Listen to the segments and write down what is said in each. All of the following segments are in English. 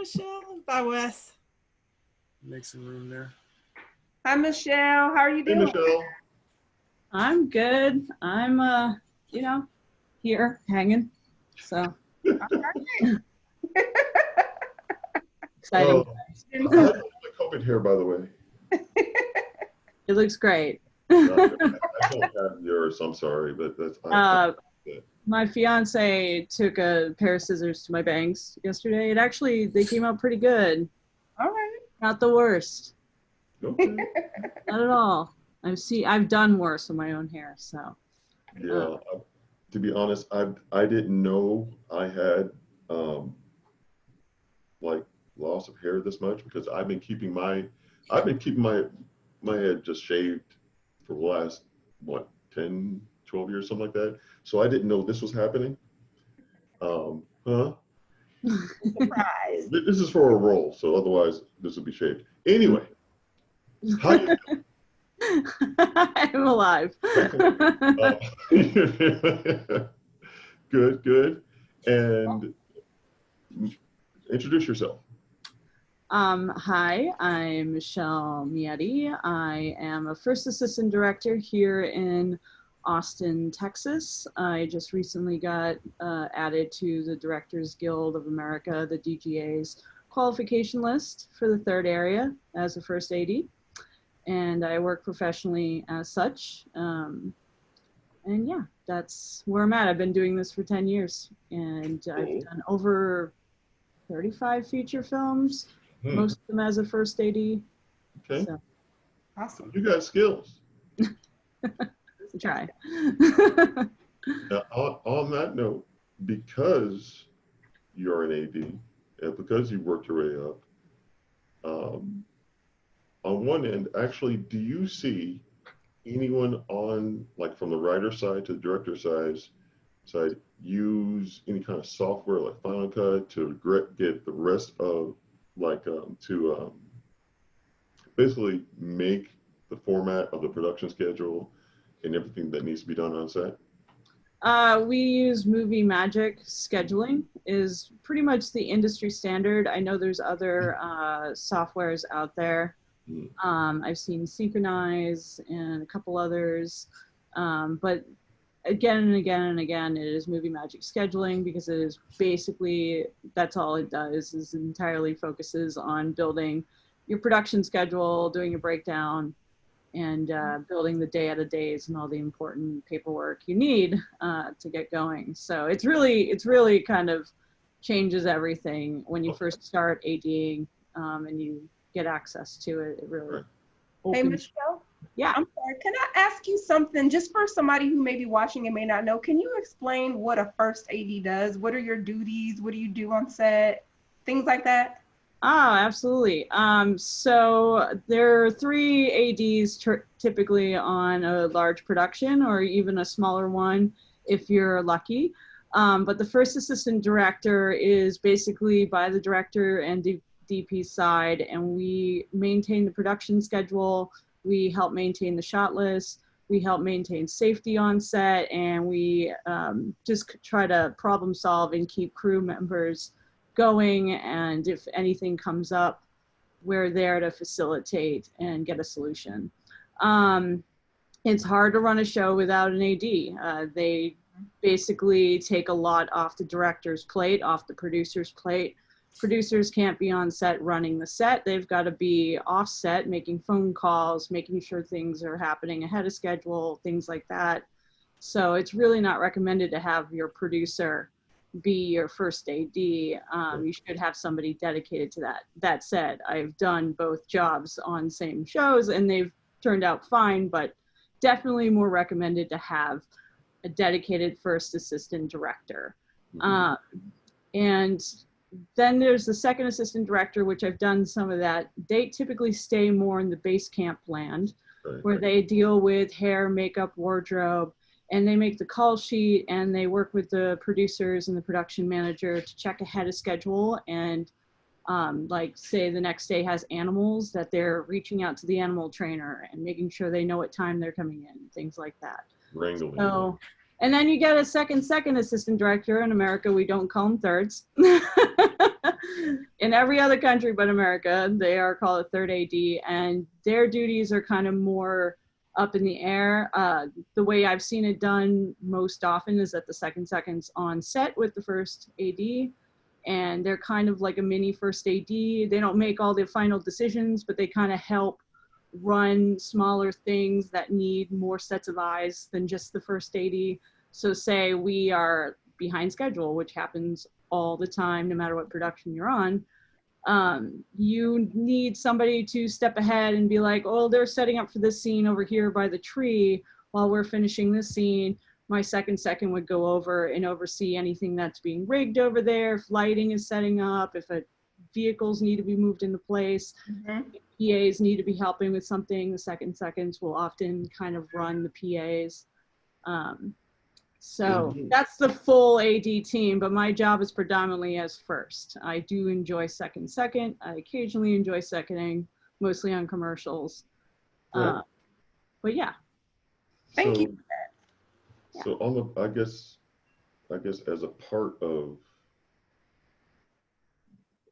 Michelle. Bye, Wes. Make some room there. Hi, Michelle. How are you Hey, doing? Michelle. I'm good. I'm here hanging. So exciting. Oh, I have my COVID hair, by the way. It looks great. I don't have yours. I'm sorry, but that's. My fiance took a pair of scissors to my bangs yesterday. They came out pretty good. All right. Not the worst. Okay. Not at all. I've done worse on my own hair, so. Yeah. To be honest, I didn't know I had like loss of hair this much because I've been keeping my head just shaved for the last 10, 12 years, something like that. So I didn't know this was happening. Surprise. This is for a role, so otherwise this would be shaved. Anyway, how you doing? I'm alive. Good. And introduce yourself. Hi, I'm Michelle Millette. I am a first assistant director here in Austin, Texas. I just recently got added to the Directors Guild of America, the DGA's qualification list for the third area as a first AD. And I work professionally as such. And yeah, that's where I'm at. I've been doing this for 10 years and I've done over 35 feature films, most of them as a first AD. Okay. So. Awesome. You got skills. Try. Now, on that note, because you're an AD and because you worked your way up, on one end, actually, do you see anyone on, like from the writer side to the director side use any kind of software like Final Cut to get the rest of, like, to basically make the format of the production schedule and everything that needs to be done on set? We use Movie Magic. Scheduling is pretty much the industry standard. I know there's other softwares out there. I've seen Synchronize and a couple others, but again and again and again, it is Movie Magic scheduling because it is basically, that's all it does, is entirely focuses on building your production schedule, doing a breakdown, and building the day out of days and all the important paperwork you need to get going. So it's really kind of changes everything when you first start ADing and you get access to it. It really opens. Hey, Michelle. Yeah. I'm sorry. Can I ask you something just for somebody who may be watching and may not know? Can you explain what a first AD does? What are your duties? What do you do on set? Things like that? Oh, absolutely. So there are 3 ADs typically on a large production or even a smaller one if you're lucky. But the first assistant director is basically by the director and DP side, and we maintain the production schedule. We help maintain the shot list. We help maintain safety on set, and we just try to problem solve and keep crew members going. And if anything comes up, we're there to facilitate and get a solution. It's hard to run a show without an AD. They basically take a lot off the director's plate, off the producer's plate. Producers can't be on set running the set. They've got to be off set, making phone calls, making sure things are happening ahead of schedule, things like that. So it's really not recommended to have your producer be your first AD. You should have somebody dedicated to that. That said, I've done both jobs on same shows and they've turned out fine, but definitely more recommended to have a dedicated first assistant director. And then there's the second assistant director, which I've done some of that. They typically stay more in the base camp land, where they deal with hair, makeup, wardrobe, and they make the call sheet and they work with the producers and the production manager to check ahead of schedule. And like say the next day has animals, that they're reaching out to the animal trainer and making sure they know what time they're coming in, things like that. Wrangling. So, and then you get a second assistant director. In America, we don't call them thirds. In every other country but America, they are called a third AD, and their duties are kind of more up in the air. The way I've seen it done most often is that the second's on set with the first AD, and they're kind of like a mini first AD. They don't make all the final decisions, but they kind of help run smaller things that need more sets of eyes than just the first AD. So say we are behind schedule, which happens all the time, no matter what production you're on. You need somebody to step ahead and be like, oh, they're setting up for this scene over here by the tree while we're finishing this scene. My second would go over and oversee anything that's being rigged over there, if lighting is setting up, if vehicles need to be moved into place, PAs need to be helping with something, the seconds will often kind of run the PAs. So that's the full AD team, but my job is predominantly as first. I do enjoy second. I occasionally enjoy seconding, mostly on commercials. Right. But yeah. Thank you. So on the, I guess as a part of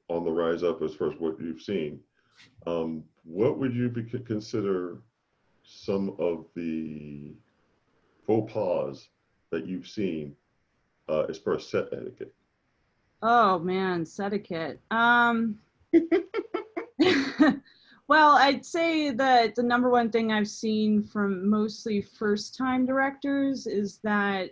On the Rise Up, as far as what you've seen, what would you consider some of the faux pas that you've seen as far as set etiquette? Oh man, set etiquette. Well, I'd say that the number one thing I've seen from mostly first-time directors is that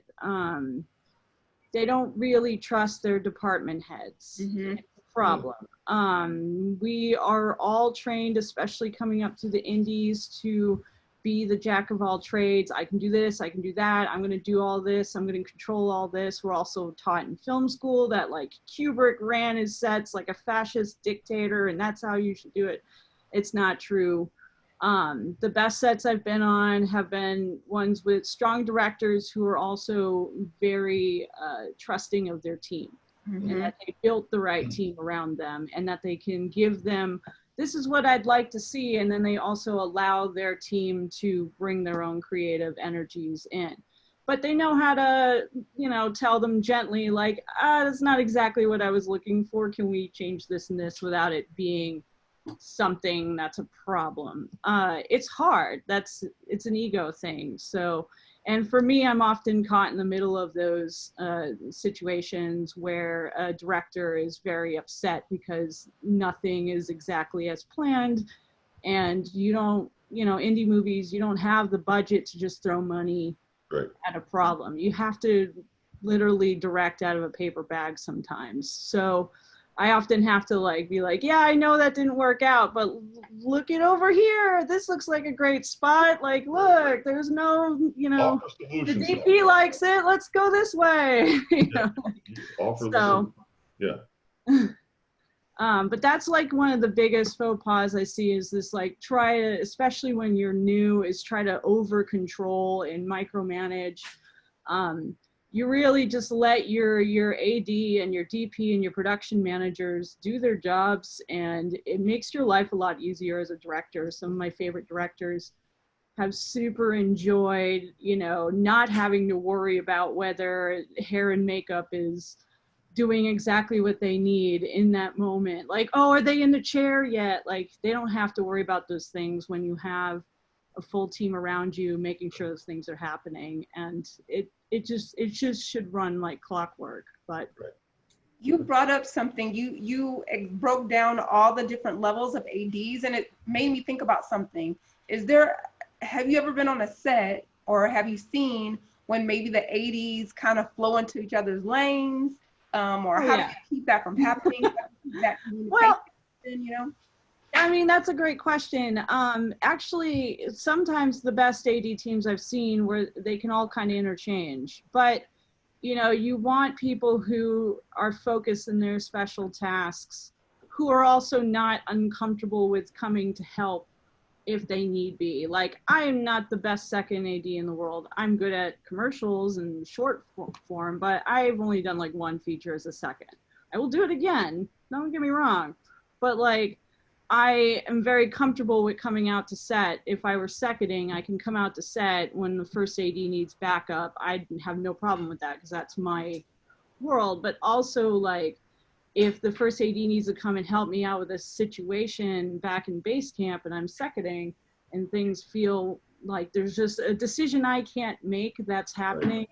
they don't really trust their department heads. It's a problem. We are all trained, especially coming up to the indies, to be the jack of all trades. I can do this, I can do that, I'm going to do all this, I'm going to control all this. We're also taught in film school that like Kubrick ran his sets like a fascist dictator and that's how you should do it. It's not true. The best sets I've been on have been ones with strong directors who are also very trusting of their team, and that they built the right team around them, and that they can give them, this is what I'd like to see, and then they also allow their team to bring their own creative energies in. But they know how to, you know, tell them gently, like, that's not exactly what I was looking for. Can we change this and this without it being something that's a problem? It's hard. It's an ego thing. So, and for me, I'm often caught in the middle of those situations where a director is very upset because nothing is exactly as planned, and you don't, you know, indie movies, you don't have the budget to just throw money at a problem. You have to literally direct out of a paper bag sometimes. So I often have to like be like, yeah, I know that didn't work out, but look it over here. This looks like a great spot. Like, look, there's no, you know, the DP likes it. Let's go this way. You know? So, yeah. But that's like one of the biggest faux pas I see is this, like, try to, especially when you're new, is try to over control and micromanage. You really just let your AD and your DP and your production managers do their jobs, and it makes your life a lot easier as a director. Some of my favorite directors have super enjoyed, you know, not having to worry about whether hair and makeup is doing exactly what they need in that moment. Like, oh, are they in the chair yet? Like, they don't have to worry about those things when you have a full team around you making sure those things are happening. And it just should run like clockwork. But you brought up something, you broke down all the different levels of ADs, and it made me think about something. Have you ever been on a set, or have you seen when maybe the ADs kind of flow into each other's lanes, or how do you keep that from happening? Well, you know? I mean, that's a great question. Actually, sometimes the best AD teams I've seen where they can all kind of interchange, but you know, you want people who are focused in their special tasks, who are also not uncomfortable with coming to help if they need be. Like, I am not the best second AD in the world. I'm good at commercials and short form, but I've only done like one feature as a second. I will do it again, don't get me wrong, but like, I am very comfortable with coming out to set. If I were seconding, I can come out to set when the first AD needs backup. I'd have no problem with that because that's my world. But also, like, if the first AD needs to come and help me out with a situation back in base camp and I'm seconding and things feel like there's just a decision I can't make that's happening,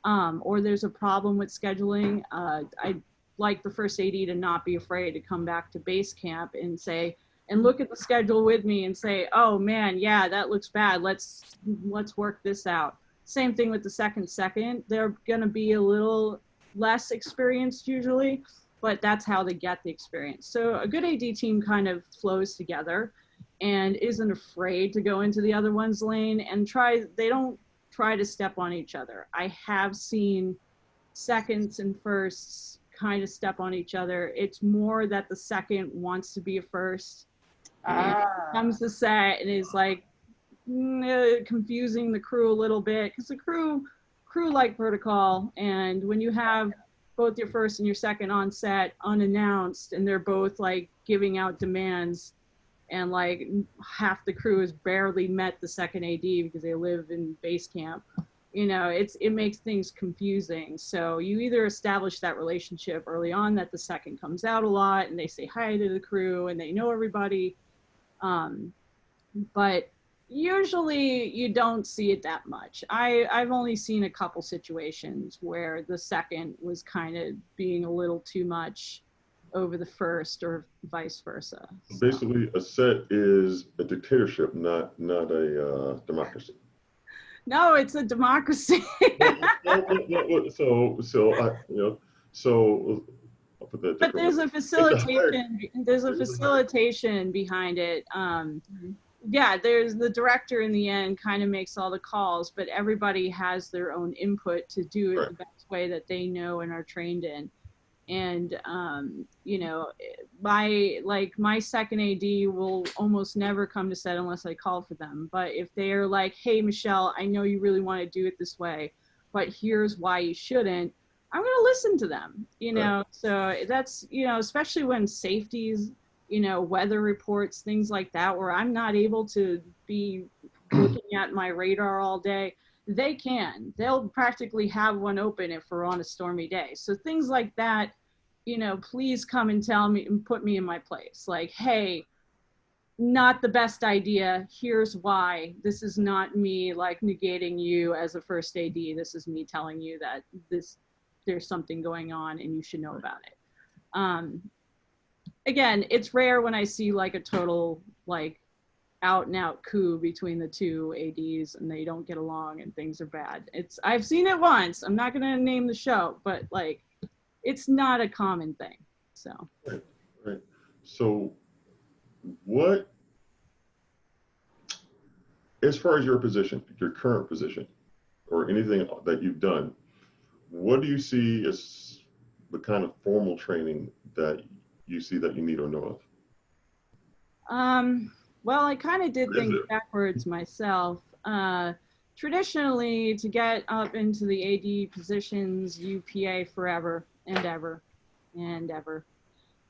or there's a problem with scheduling, I like the first AD to not be afraid to come back to base camp and say, and look at the schedule with me and say, oh man, yeah, that looks bad. Let's work this out. Same thing with the second. They're gonna be a little less experienced usually, but that's how they get the experience. So a good AD team kind of flows together and isn't afraid to go into the other one's lane and they don't try to step on each other. I have seen seconds and firsts kind of step on each other. It's more that the second wants to be a first and comes to set and is like confusing the crew a little bit, because the crew like protocol, and when you have both your first and your second on set unannounced and they're both like giving out demands and like half the crew has barely met the second AD because they live in base camp, you know, it makes things confusing. So you either establish that relationship early on that the second comes out a lot and they say hi to the crew and they know everybody, but usually you don't see it that much. I've only seen a couple situations where the second was kind of being a little too much over the first or vice versa. So. Basically, a set is a dictatorship, not a democracy. No, it's a democracy. So I'll put that. But there's a facilitation. There's a facilitation behind it. Yeah, there's the director in the end kind of makes all the calls, but everybody has their own input to do it the best way that they know and are trained in. And you know, my second AD will almost never come to set unless I call for them. But if they are like, hey Michelle, I know you really want to do it this way, but here's why you shouldn't, I'm going to listen to them, you know. So that's, you know, especially when safeties, you know, weather reports, things like that, where I'm not able to be looking at my radar all day. They'll practically have one open if we're on a stormy day. So things like that, you know, please come and tell me and put me in my place. Like, hey, not the best idea. Here's why. This is not me like negating you as a first AD. This is me telling you that there's something going on and you should know about it. Again, it's rare when I see like a total like out and out coup between the two ADs and they don't get along and things are bad. I've seen it once. I'm not gonna name the show, but like it's not a common thing. So right. So what, as far as your position, your current position, or anything that you've done, what do you see as the kind of formal training that you see that you need or know of? Well, I kind of did things backwards myself. Traditionally, to get up into the AD positions, you PA forever and ever and ever.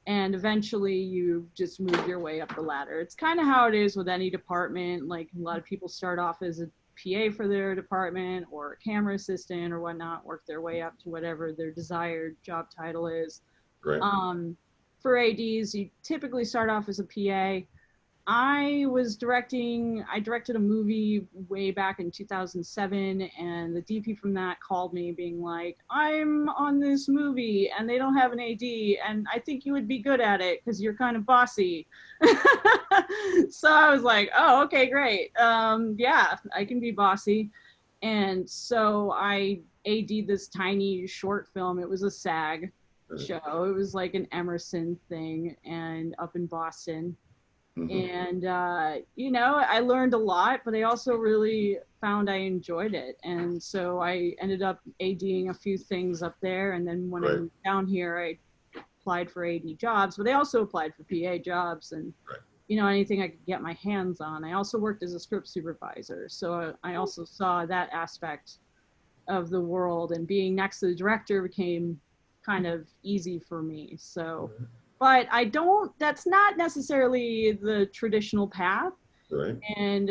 And eventually you just move your way up the ladder. It's kind of how it is with any department. Like a lot of people start off as a PA for their department or a camera assistant or whatnot, work their way up to whatever their desired job title is. Right. For ADs, you typically start off as a PA. I directed a movie way back in 2007, and the DP from that called me being like, I'm on this movie and they don't have an AD and I think you would be good at it because you're kind of bossy. So I was like, oh, okay, great. Yeah, I can be bossy. And so I AD'd this tiny short film. It was a SAG show. It was like an Emerson thing and up in Boston. And, you know, I learned a lot, but I also really found I enjoyed it. And so I ended up ADing a few things up there. And then when I moved down here, I applied for AD jobs, but I also applied for PA jobs and, you know, anything I could get my hands on. I also worked as a script supervisor. So I also saw that aspect of the world, and being next to the director became kind of easy for me. So. But that's not necessarily the traditional path. Right. And,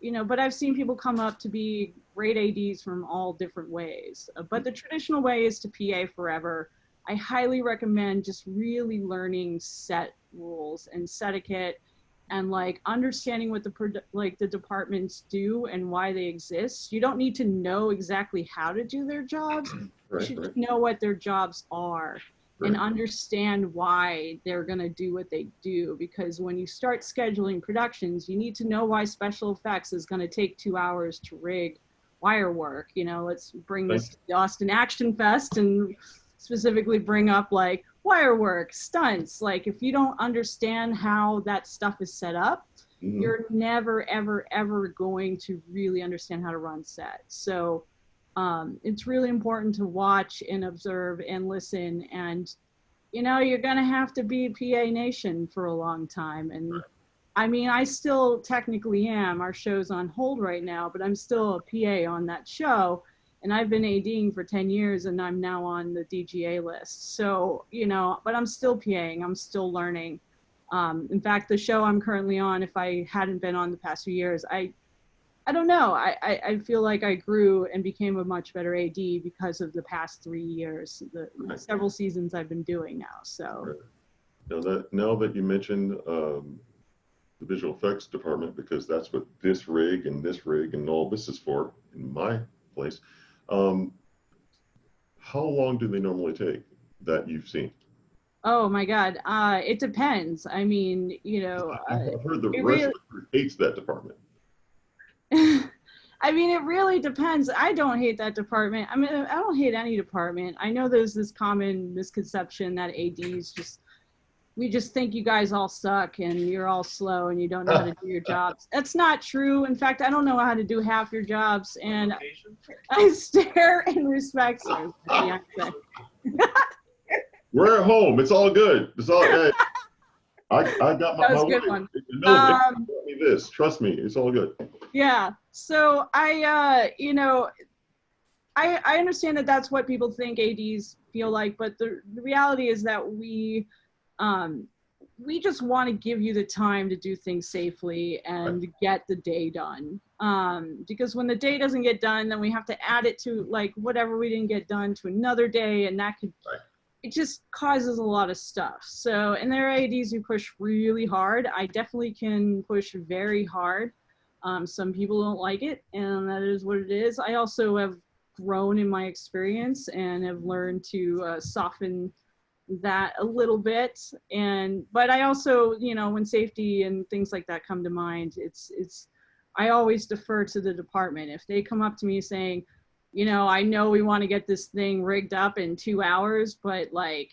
you know, but I've seen people come up to be great ADs from all different ways. But the traditional way is to PA forever I highly recommend just really learning set rules and set etiquette, and like understanding what the departments do and why they exist. You don't need to know exactly how to do their jobs. You Right, should right, know what their jobs are and right. understand why they're going to do what they do. Because when you start scheduling productions, you need to know why special effects is going to take 2 hours to rig wire work. You know, let's bring Thank this to the Austin Action Fest and specifically bring up like wire work, stunts. Like if you don't understand how that stuff is set up, you. you're never, ever, ever going to really understand how to run set. So it's really important to watch and observe and listen. And, you know, you're going to have to be PA Nation for a long time. And I mean, I still technically am. Our show's on hold right now, but I'm still a PA on that show. And I've been ADing for 10 years and I'm now on the DGA list. So, you know, but I'm still PAing, I'm still learning. In fact, the show I'm currently on, if I hadn't been on the past few years, I don't know. I feel like I grew and became a much better AD because of the past 3 years, the several seasons I've been doing now. So Now that you mentioned the visual effects department, because that's what this rig and all this is for in my place. How long do they normally take that you've seen? oh my God, it depends. I mean, you know, I've heard the it rest really, of the crew hates that department. I mean, it really depends. I don't hate that department. I mean, I don't hate any department. I know there's this common misconception that ADs just, we just think you guys all suck and you're all slow and you don't know how to do your jobs. That's not true. In fact, I don't know how to do half your jobs, and I stare and respect. We're at home. It's all good. It's all good. I got my That was a wife. good one. No, they taught me this. Trust me, it's all good. Yeah. So you know, I understand that that's what people think ADs feel like, but the reality is that we just want to give you the time to do things safely and get the day done. Because when the day doesn't get done, then we have to add it to like whatever we didn't get done to another day, and that could, it just causes a lot of stuff. So, and there are ADs who push really hard. I definitely can push very hard. Some people don't like it, and that is what it is. I also have grown in my experience and have learned to soften that a little bit. But I also, you know, when safety and things like that come to mind, I always defer to the department. If they come up to me saying, you know, I know we want to get this thing rigged up in 2 hours, but like,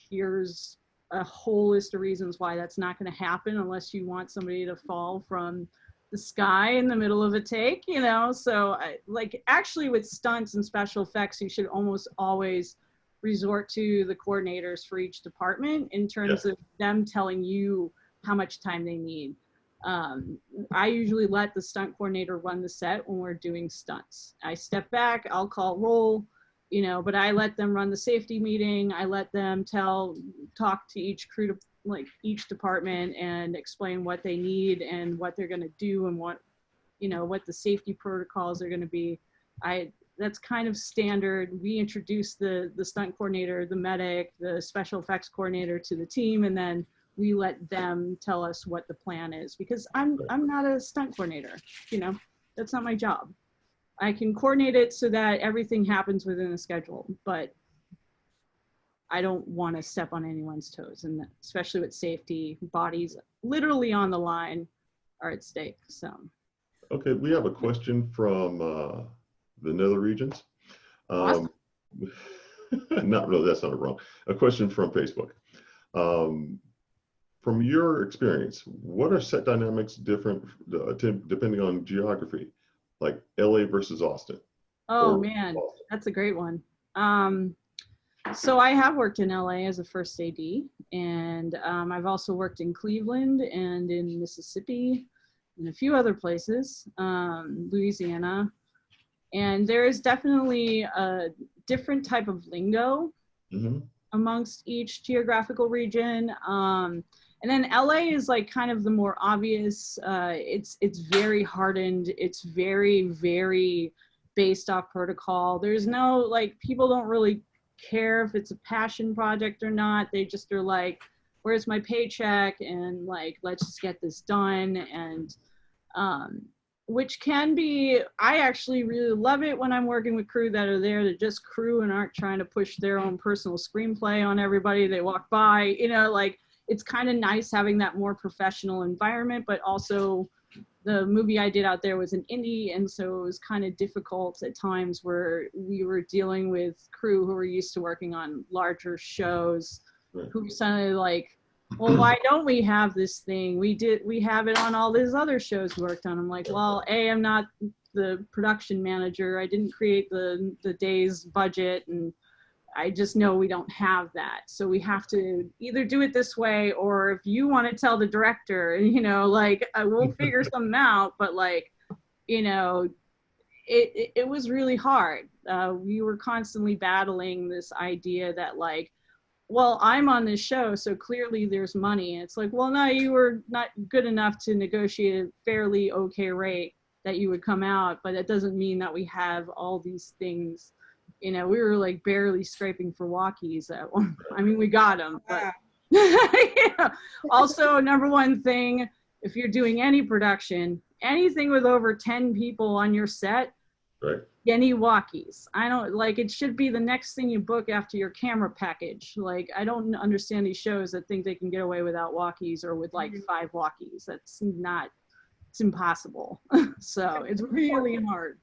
here's a whole list of reasons why that's not going to happen unless you want somebody to fall from the sky in the middle of a take, you know? So like actually with stunts and special effects, you should almost always resort to the coordinators for each department in terms of them telling you how much time they need. I usually let the stunt coordinator run the set when we're doing stunts. I step back, I'll call roll, you know, but I let them run the safety meeting. I let them talk to each crew, like each department, and explain what they need and what they're going to do and what, you know, what the safety protocols are going to be. That's kind of standard. We introduce the stunt coordinator, the medic, the special effects coordinator to the team, and then we let them tell us what the plan is, because I'm not a stunt coordinator, you know, that's not my job. I can coordinate it so that everything happens within a schedule, but I don't want to step on anyone's toes, and especially with safety, bodies literally on the line are at stake. So. Okay, we have a question from the nether regions. Awesome. Not really, that's not wrong. A question from Facebook. From your experience, what are set dynamics different depending on geography, like LA versus Austin? Oh man, that's a great one. So I have worked in LA as a first AD, and I've also worked in Cleveland and in Mississippi and a few other places, Louisiana. And there is definitely a different type of lingo amongst each geographical region. And then LA is like kind of the more obvious. It's very hardened. It's very, very based off protocol. There's no, like, people don't really care if it's a passion project or not. They just are like, where's my paycheck? And like, let's just get this done. And which can be, I actually really love it when I'm working with crew that are there to just crew and aren't trying to push their own personal screenplay on everybody they walk by. You know, like, it's kind of nice having that more professional environment, but also the movie I did out there was an indie, and so it was kind of difficult at times where we were dealing with crew who were used to working on larger shows, who suddenly like, well, why don't we have this thing? We have it on all these other shows we worked on. I'm like, well, A, I'm not the production manager. I didn't create the day's budget, and I just know we don't have that. So we have to either do it this way, or if you want to tell the director, you know, like, we'll figure something out. But like, you know, it was really hard. We were constantly battling this idea that like, well, I'm on this show, so clearly there's money. And it's like, well, no, you were not good enough to negotiate a fairly okay rate that you would come out, but that doesn't mean that we have all these things. You know, we were like barely scraping for walkies at one. I mean, we got them, but yeah. Also, number one thing, if you're doing any production, anything with over 10 people on your set, right, any walkies. I don't like, it should be the next thing you book after your camera package. Like, I don't understand these shows that think they can get away without walkies or with like 5 walkies. That's not, it's impossible. So it's really hard.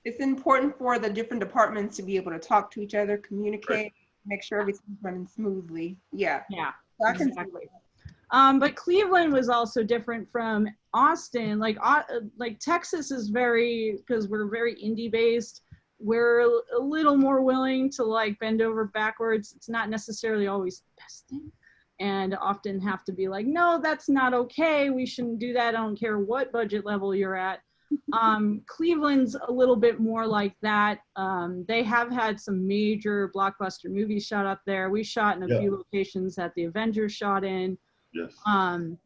It's important for the different departments to be able to talk to each other, communicate, right, make sure everything's running smoothly. Yeah. Yeah, So I can exactly. But Cleveland was also different from Austin. Like Texas is very, because we're very indie based, we're a little more willing to like bend over backwards. It's not necessarily always the best thing, and often have to be like, no, that's not okay. We shouldn't do that. I don't care what budget level you're at. Cleveland's a little bit more like that. They have had some major blockbuster movies shot up there. We shot in a few locations that the Avengers shot in. yes,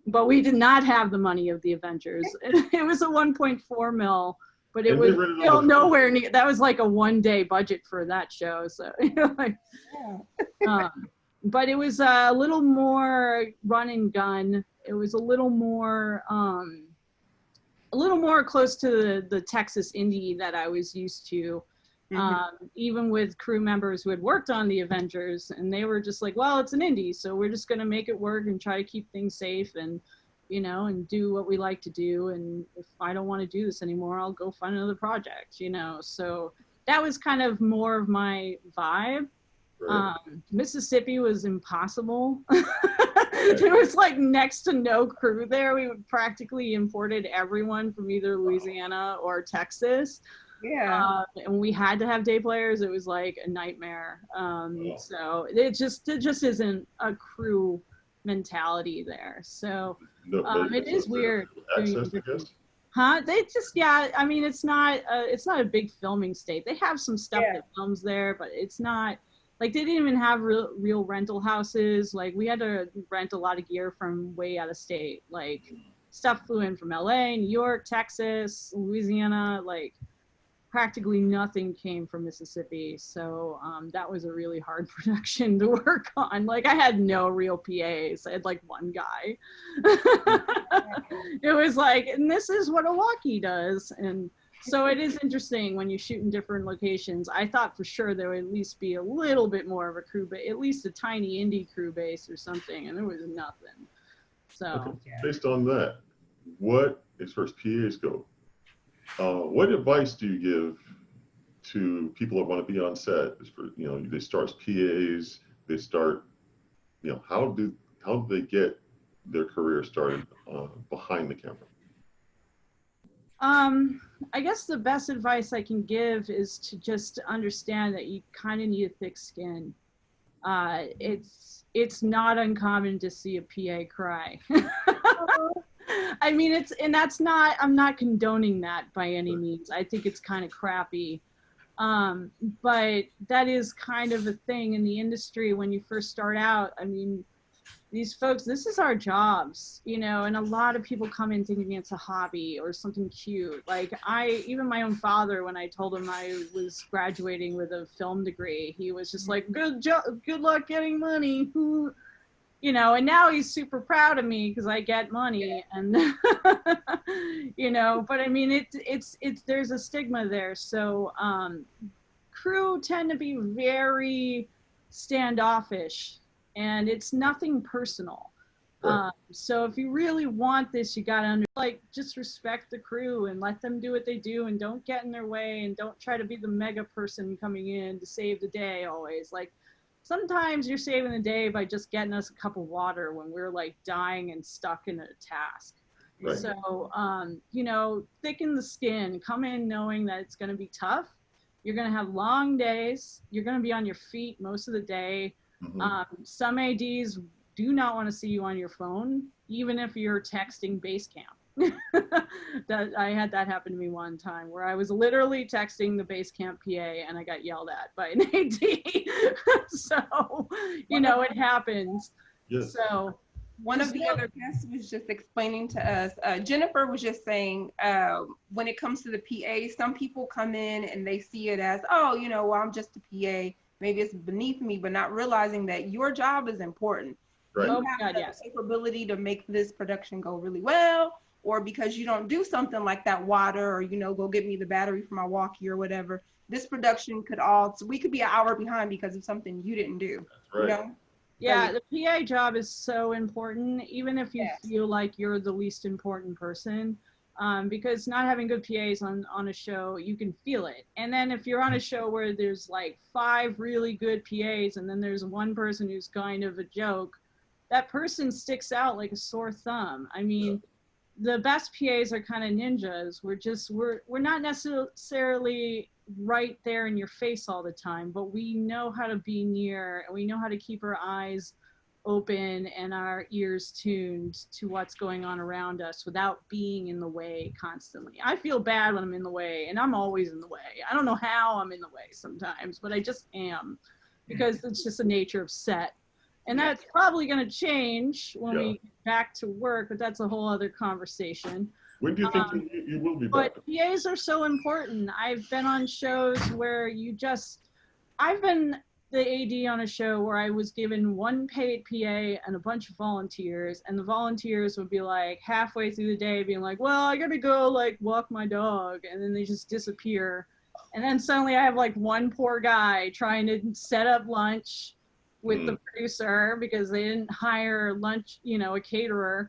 But we did not have the money of the Avengers. It was a 1.4 mil, but it was still nowhere near. That was like a 1-day budget for that show. So, like, but it was a little more run and gun. It was a little more close to the Texas indie that I was used to. Even with crew members who had worked on the Avengers, and they were just like, well, it's an indie, so we're just going to make it work and try to keep things safe and, you know, and do what we like to do. And if I don't want to do this anymore, I'll go find another project, you know. So that was kind of more of my vibe. right. Mississippi was impossible. There was like next to no crew there. We practically imported everyone from either Louisiana or Texas. Yeah. And we had to have day players. It was like a nightmare. So it just isn't a crew mentality there. So it is weird. Access, I guess. Huh? They just, yeah. I mean, it's not a big filming state. They have some stuff that films there, but it's not like they didn't even have real rental houses. Like we had to rent a lot of gear from way out of state. Like stuff flew in from LA, New York, Texas, Louisiana. Like practically nothing came from Mississippi. So that was a really hard production to work on. Like I had no real PAs. I had like one guy. It was like, and this is what a walkie does. And so it is interesting when you shoot in different locations. I thought for sure there would at least be a little bit more of a crew base, at least a tiny indie crew base or something. And there was nothing. So okay. Based on that, what, as far as PAs go, what advice do you give to people that want to be on set? As for, you know, they start as PAs, they start, you know, how do they get their career started behind the camera? I guess the best advice I can give is to just understand that you kind of need a thick skin. It's not uncommon to see a PA cry. I mean, I'm not condoning that by any means. I think it's kind of crappy. But that is kind of a thing in the industry when you first start out. I mean, these folks, this is our jobs, you know, and a lot of people come in thinking it's a hobby or something cute. Like even my own father, when I told him I was graduating with a film degree, he was just like, good luck getting money. You know, and now he's super proud of me because I get money, and you know, but I mean, it's there's a stigma there. So crew tend to be very standoffish, and it's nothing personal. Right. So if you really want this, you gotta just respect the crew and let them do what they do, and don't get in their way, and don't try to be the mega person coming in to save the day always. Like, sometimes you're saving the day by just getting us a cup of water when we're like dying and stuck in a task. Right. So, you know, thicken the skin, come in knowing that it's going to be tough. You're going to have long days. You're going to be on your feet most of the day. Some ADs do not want to see you on your phone, even if you're texting base camp. I had that happen to me one time where I was literally texting the base camp PA and I got yelled at by an AD. So, you know, it happens. Yes. So one of the other guests was just explaining to us, Jennifer was just saying, when it comes to the PA, some people come in and they see it as, oh, you know, well, I'm just a PA. Maybe it's beneath me, but not realizing that your job is important. Right. You have the capability to make this production go really well, or because you don't do something like that water, or, you know, go get me the battery for my walkie or whatever, this production so we could be an hour behind because of something you didn't do. That's right. You know? Yeah, the PA job is so important, even if you feel like you're the least important person, because not having good PAs on a show, you can feel it. And then if you're on a show where there's like 5 really good PAs and then there's one person who's kind of a joke, that person sticks out like a sore thumb. I mean, the best PAs are kind of ninjas. We're not necessarily right there in your face all the time, but we know how to be near, and we know how to keep our eyes open and our ears tuned to what's going on around us without being in the way constantly. I feel bad when I'm in the way, and I'm always in the way. I don't know how I'm in the way sometimes, but I just am, because it's just the nature of set. And that's probably going to change when we get back to work, but that's a whole other conversation. When do you think you will be back? But PAs are so important. I've been on shows where I've been the AD on a show where I was given one paid PA and a bunch of volunteers, and the volunteers would be like halfway through the day being like, well, I gotta go like walk my dog, and then they just disappear. And then suddenly I have like one poor guy trying to set up lunch with the producer because they didn't hire lunch, you know, a caterer.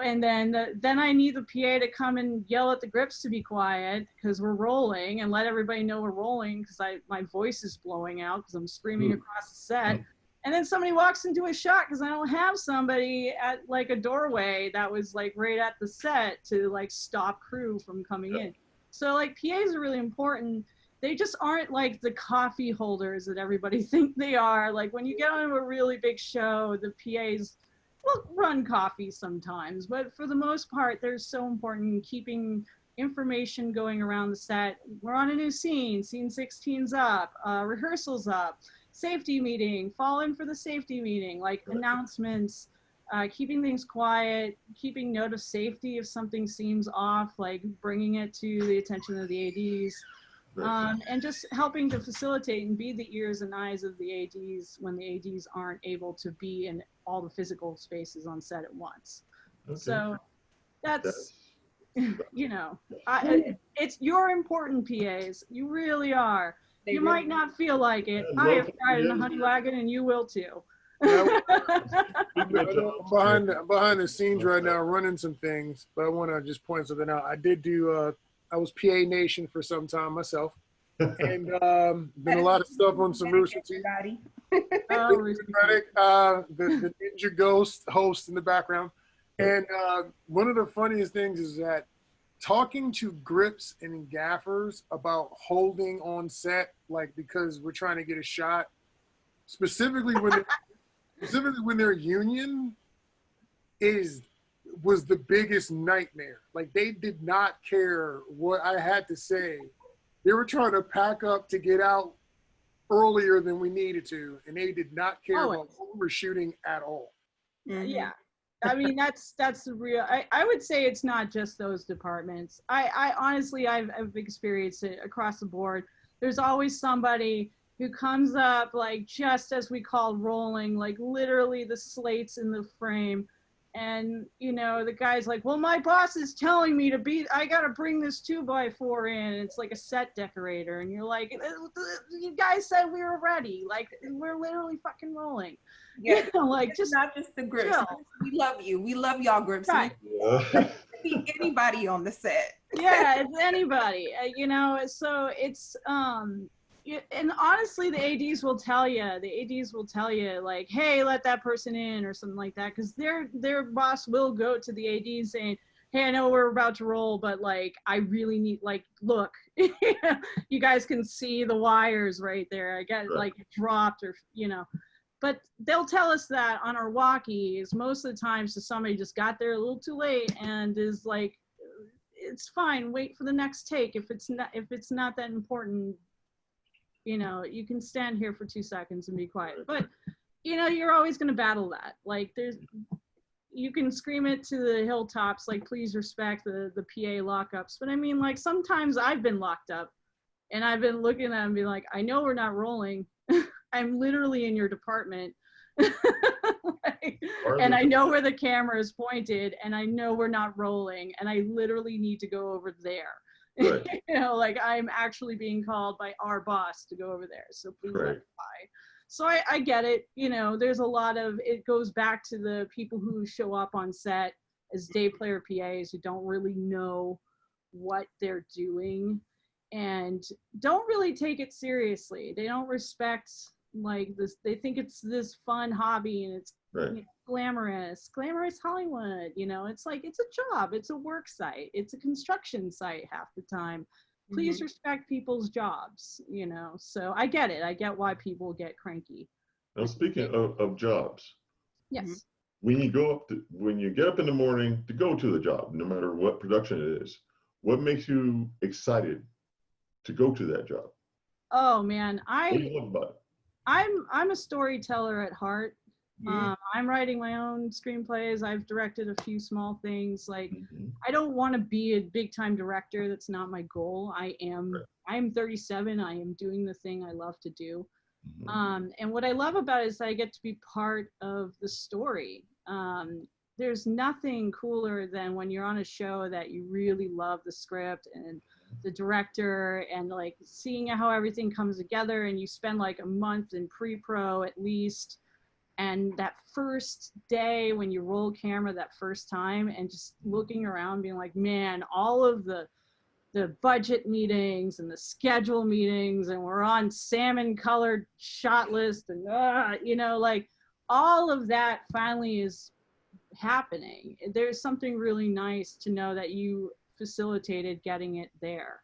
And then I need the PA to come and yell at the grips to be quiet because we're rolling, and let everybody know we're rolling because my voice is blowing out because I'm screaming across the set. And then somebody walks into a shot because I don't have somebody at like a doorway that was like right at the set to like stop crew from coming in. So like PAs are really important. They just aren't like the coffee holders that everybody think they are. Like when you get on a really big show, the PAs will run coffee sometimes, but for the most part, they're so important in keeping information going around the set. We're on a new scene 16's up, rehearsal's up, safety meeting, fall in for the safety meeting, like announcements, keeping things quiet, keeping note of safety if something seems off, like bringing it to the attention of the ADs. And just helping to facilitate and be the ears and eyes of the ADs when the ADs aren't able to be in all the physical spaces on set at once. Okay. So that's you know, you're important, PAs. You really are. You might not feel like it. I have cried in a honey wagon, and you will too. I'm behind the scenes right now running some things, but I want to just point something out. I was PA Nation for some time myself, and been a lot of stuff on some Rooster Teeth. The Ninja Ghost host in the background. And one of the funniest things is that talking to grips and gaffers about holding on set, like because we're trying to get a shot, specifically when they're union, was the biggest nightmare. Like they did not care what I had to say. They were trying to pack up to get out earlier than we needed to, and they did not care about what we were shooting at all. Yeah. I mean, that's the real, I would say it's not just those departments. I honestly, I've experienced it across the board. There's always somebody who comes up like just as we call rolling, like literally the slates in the frame. And, you know, the guy's like, well, my boss is telling me I got to bring this 2x4 in. It's like a set decorator. And you're like, you guys said we were ready. Like, we're literally fucking rolling. Yeah. You know, like, it's just not just the grips. chill. We love you. We love y'all grips. Right. Yeah. Be anybody on the set. Yeah, it's anybody, you know, so it's, and honestly, the ads will tell you like, hey, let that person in or something like that, because their boss will go to the ads saying, hey, I know we're about to roll, but like I really need, like, look, you guys can see the wires right there, I got like it dropped, or you know, but they'll tell us that on our walkies most of the time. So somebody just got there a little too late and is like, it's fine, wait for the next take. If it's not that important, you know, you can stand here for 2 seconds and be quiet. But, you know, you're always going to battle that. Like, you can scream it to the hilltops, like, please respect the PA lockups. But I mean, like, sometimes I've been locked up and I've been looking at them and being like, I know we're not rolling. I'm literally in your department. Like, and I know where the camera is pointed and I know we're not rolling and I literally need to go over there. Right. You know, like I'm actually being called by our boss to go over there. So please let me by. So I get it. You know, there's a lot of, it goes back to the people who show up on set as day player PAs who don't really know what they're doing and don't really take it seriously. They don't respect like this. They think it's this fun hobby and it's you know, glamorous Hollywood. You know, it's like, it's a job, it's a work site, it's a construction site half the time. Please respect people's jobs, you know. So I get it. I get why people get cranky. Now, speaking of jobs, yes, when you get up in the morning to go to the job, no matter what production it is, what makes you excited to go to that job? Oh man, what do you love about it? I'm a storyteller at heart. I'm writing my own screenplays. I've directed a few small things. Like, I don't want to be a big time director. That's not my goal. I'm 37. I am doing the thing I love to do. And what I love about it is that I get to be part of the story. There's nothing cooler than when you're on a show that you really love the script and the director and like seeing how everything comes together, and you spend like a month in pre-pro at least. And that first day when you roll camera that first time and just looking around being like, man, all of the budget meetings and the schedule meetings, and we're on salmon colored shot list and you know, like all of that finally is happening. There's something really nice to know that you facilitated getting it there.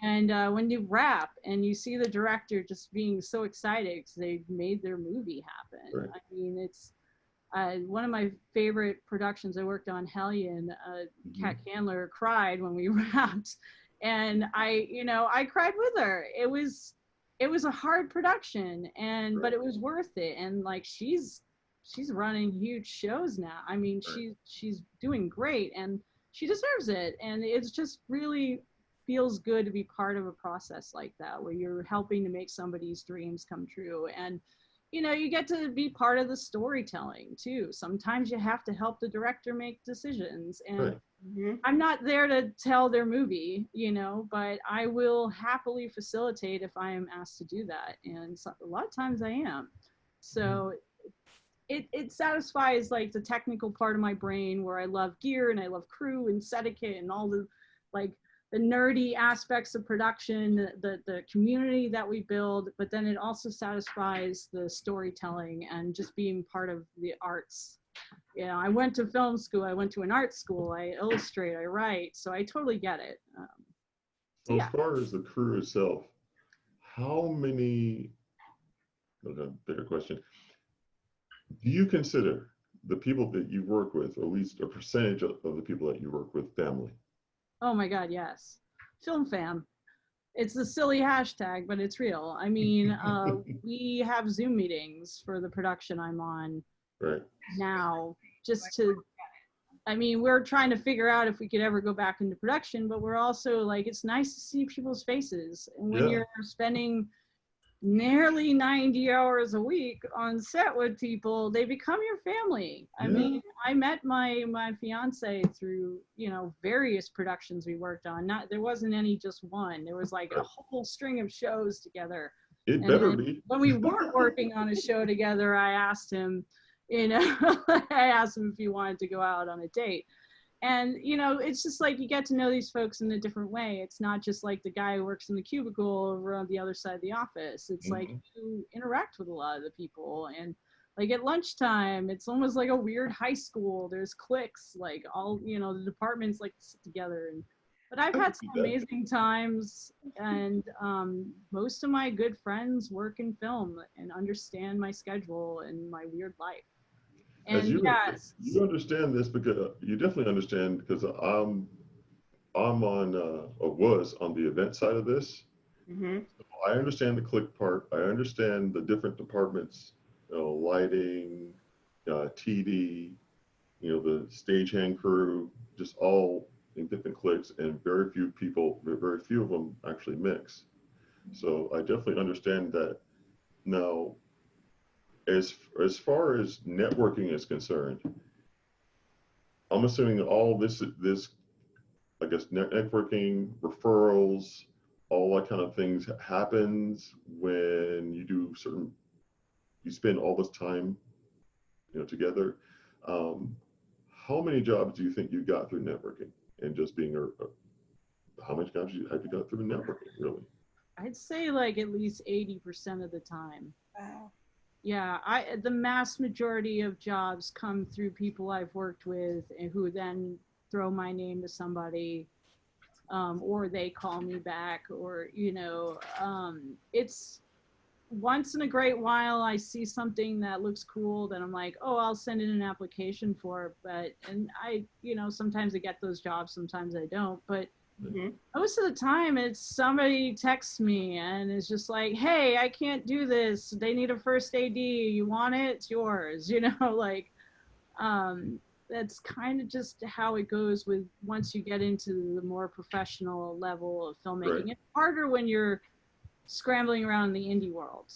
And when you wrap and you see the director just being so excited because they made their movie happen. I mean, it's one of my favorite productions I worked on, Hellion. Kat Candler cried when we wrapped, and I cried with her. It was a hard production, but it was worth it. And like she's running huge shows now. I mean, she's doing great, and she deserves it. And it's just really feels good to be part of a process like that, where you're helping to make somebody's dreams come true. And, you know, you get to be part of the storytelling too. Sometimes you have to help the director make decisions. And I'm not there to tell their movie, you know, but I will happily facilitate if I am asked to do that. And so, a lot of times I am. So it satisfies like the technical part of my brain where I love gear and I love crew and set etiquette and all the like the nerdy aspects of production, the community that we build, but then it also satisfies the storytelling and just being part of the arts. You know, I went to film school, I went to an art school, I illustrate, I write, so I totally get it. So as far as the crew itself, how many, a bigger question, do you consider the people that you work with, at least a percentage of the people that you work with, family? Oh my God, yes. Film fam. It's a silly hashtag, but it's real. I mean, we have Zoom meetings for the production I'm on. now, just to, I mean, we're trying to figure out if we could ever go back into production, but we're also like, it's nice to see people's faces. And when you're spending nearly 90 hours a week on set with people, they become your family. I mean, I met my fiance through, you know, various productions we worked on. There wasn't any just one. There was like a whole string of shows together. It better be. When we weren't working on a show together, I asked him, you know, I asked him if he wanted to go out on a date. And, you know, it's just like you get to know these folks in a different way. It's not just like the guy who works in the cubicle over on the other side of the office. It's like you interact with a lot of the people. And like at lunchtime, it's almost like a weird high school. There's cliques, like all, you know, the departments like sit together. But I've had some amazing times, and most of my good friends work in film and understand my schedule and my weird life. And you understand this because you definitely understand, because I'm on or was on the event side of this. So I understand the click part. I understand the different departments, you know, lighting, TD, you know, the stagehand crew, just all in different cliques, and very few of them actually mix. So I definitely understand that. Now, as far as networking is concerned, I'm assuming all this I guess networking, referrals, all that kind of things happens when you spend all this time, you know, together. How many jobs do you think you got through networking and just being how many jobs have you got through networking, really? I'd say like at least 80% of the time. Wow. Yeah, the mass majority of jobs come through people I've worked with and who then throw my name to somebody, or they call me back, or, you know, it's once in a great while I see something that looks cool, then I'm like, oh, I'll send in an application for it. And I, you know, sometimes I get those jobs, sometimes I don't, but most of the time it's somebody texts me and it's just like, hey, I can't do this, they need a first AD, you want it, it's yours, you know. Like that's kind of just how it goes with once you get into the more professional level of filmmaking. It's harder when you're scrambling around the indie world.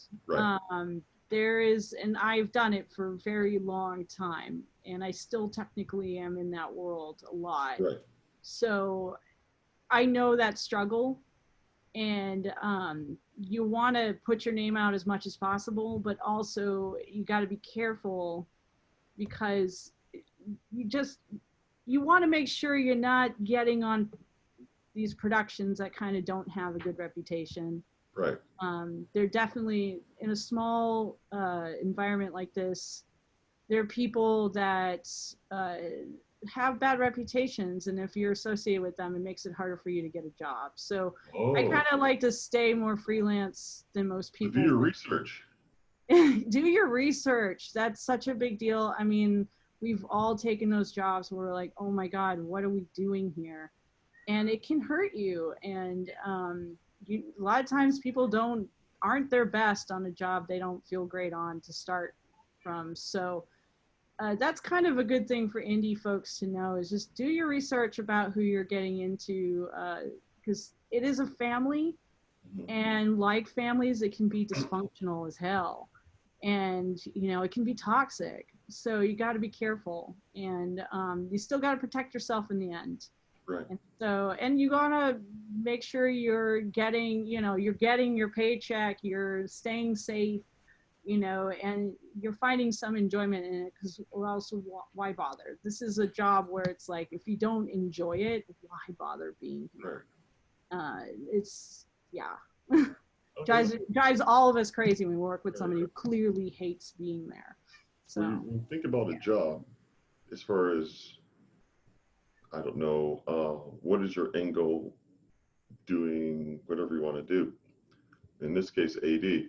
There is, and I've done it for a very long time, and I still technically am in that world a lot. So I know that struggle, and you want to put your name out as much as possible, but also you got to be careful, because you want to make sure you're not getting on these productions that kind of don't have a good reputation. They're definitely, in a small environment like this, there are people that have bad reputations, and if you're associated with them, it makes it harder for you to get a job. So I kind of like to stay more freelance than most people. Do your research. Do your research. That's such a big deal. I mean, we've all taken those jobs where we're like, oh my God, what are we doing here? And it can hurt you. And a lot of times people aren't their best on a job they don't feel great on to start from. So that's kind of a good thing for indie folks to know, is just do your research about who you're getting into, because it is a family, and like families, it can be dysfunctional as hell, and you know, it can be toxic. So you got to be careful, and you still got to protect yourself in the end. And you gotta make sure you're getting your paycheck, you're staying safe, you know, and you're finding some enjoyment in it, because or else why bother? This is a job where it's like, if you don't enjoy it, why bother being here? It's drives all of us crazy when we work with somebody who clearly hates being there. So when you think about a job, as far as, I don't know, what is your end goal doing whatever you want to do? In this case, AD.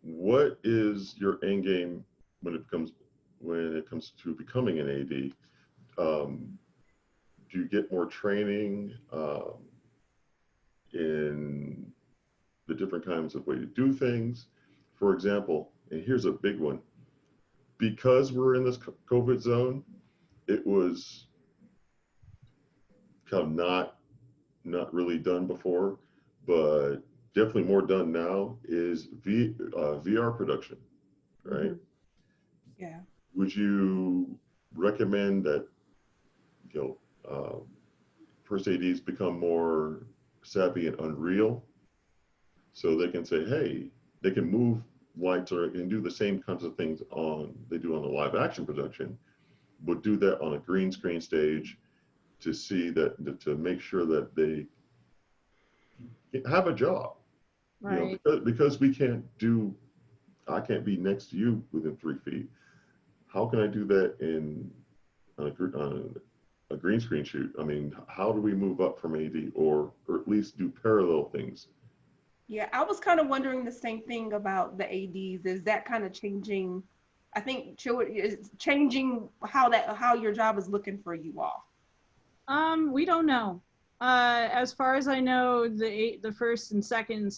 What is your end game when it comes to becoming an AD? Do you get more training in the different kinds of way to do things? For example, and here's a big one, because we're in this COVID zone, it was kind of not really done before, but definitely more done now is VR production, right? Mhm. Yeah. Would you recommend that, first ADs become more savvy and Unreal so they can say, hey, they can move lights or can do the same kinds of things they do on a live action production, but do that on a green screen stage to see that, to make sure that they have a job, Right. because I can't be next to you within 3 feet. How can I do that on a green screen shoot? I mean, how do we move up from AD or at least do parallel things? Yeah, I was kind of wondering the same thing about the ADs. Is that kind of changing? I think is changing how your job is looking for you all. We don't know. As far as I know, the first and second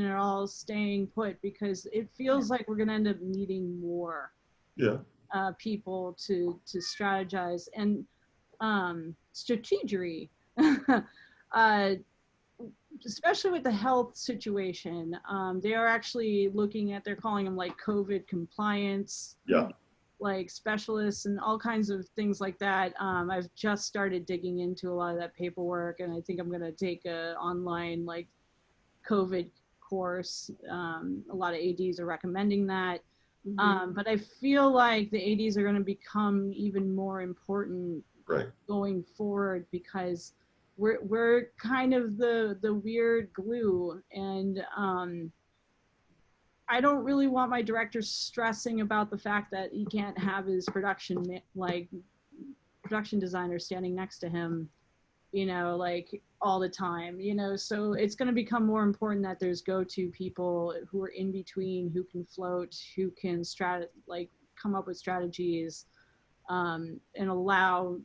are all staying put because it feels like we're gonna end up needing more people to strategize and strategery. Especially with the health situation, they are actually looking at, they're calling them like COVID compliance, like specialists and all kinds of things like that. I've just started digging into a lot of that paperwork, and I think I'm going to take a online like COVID course. A lot of ADs are recommending that. But I feel like the ADs are going to become even more important going forward because we're kind of the weird glue, and I don't really want my director stressing about the fact that he can't have his production designer standing next to him, like all the time, so it's going to become more important that there's go-to people who are in between, who can float, who can come up with strategies, and allow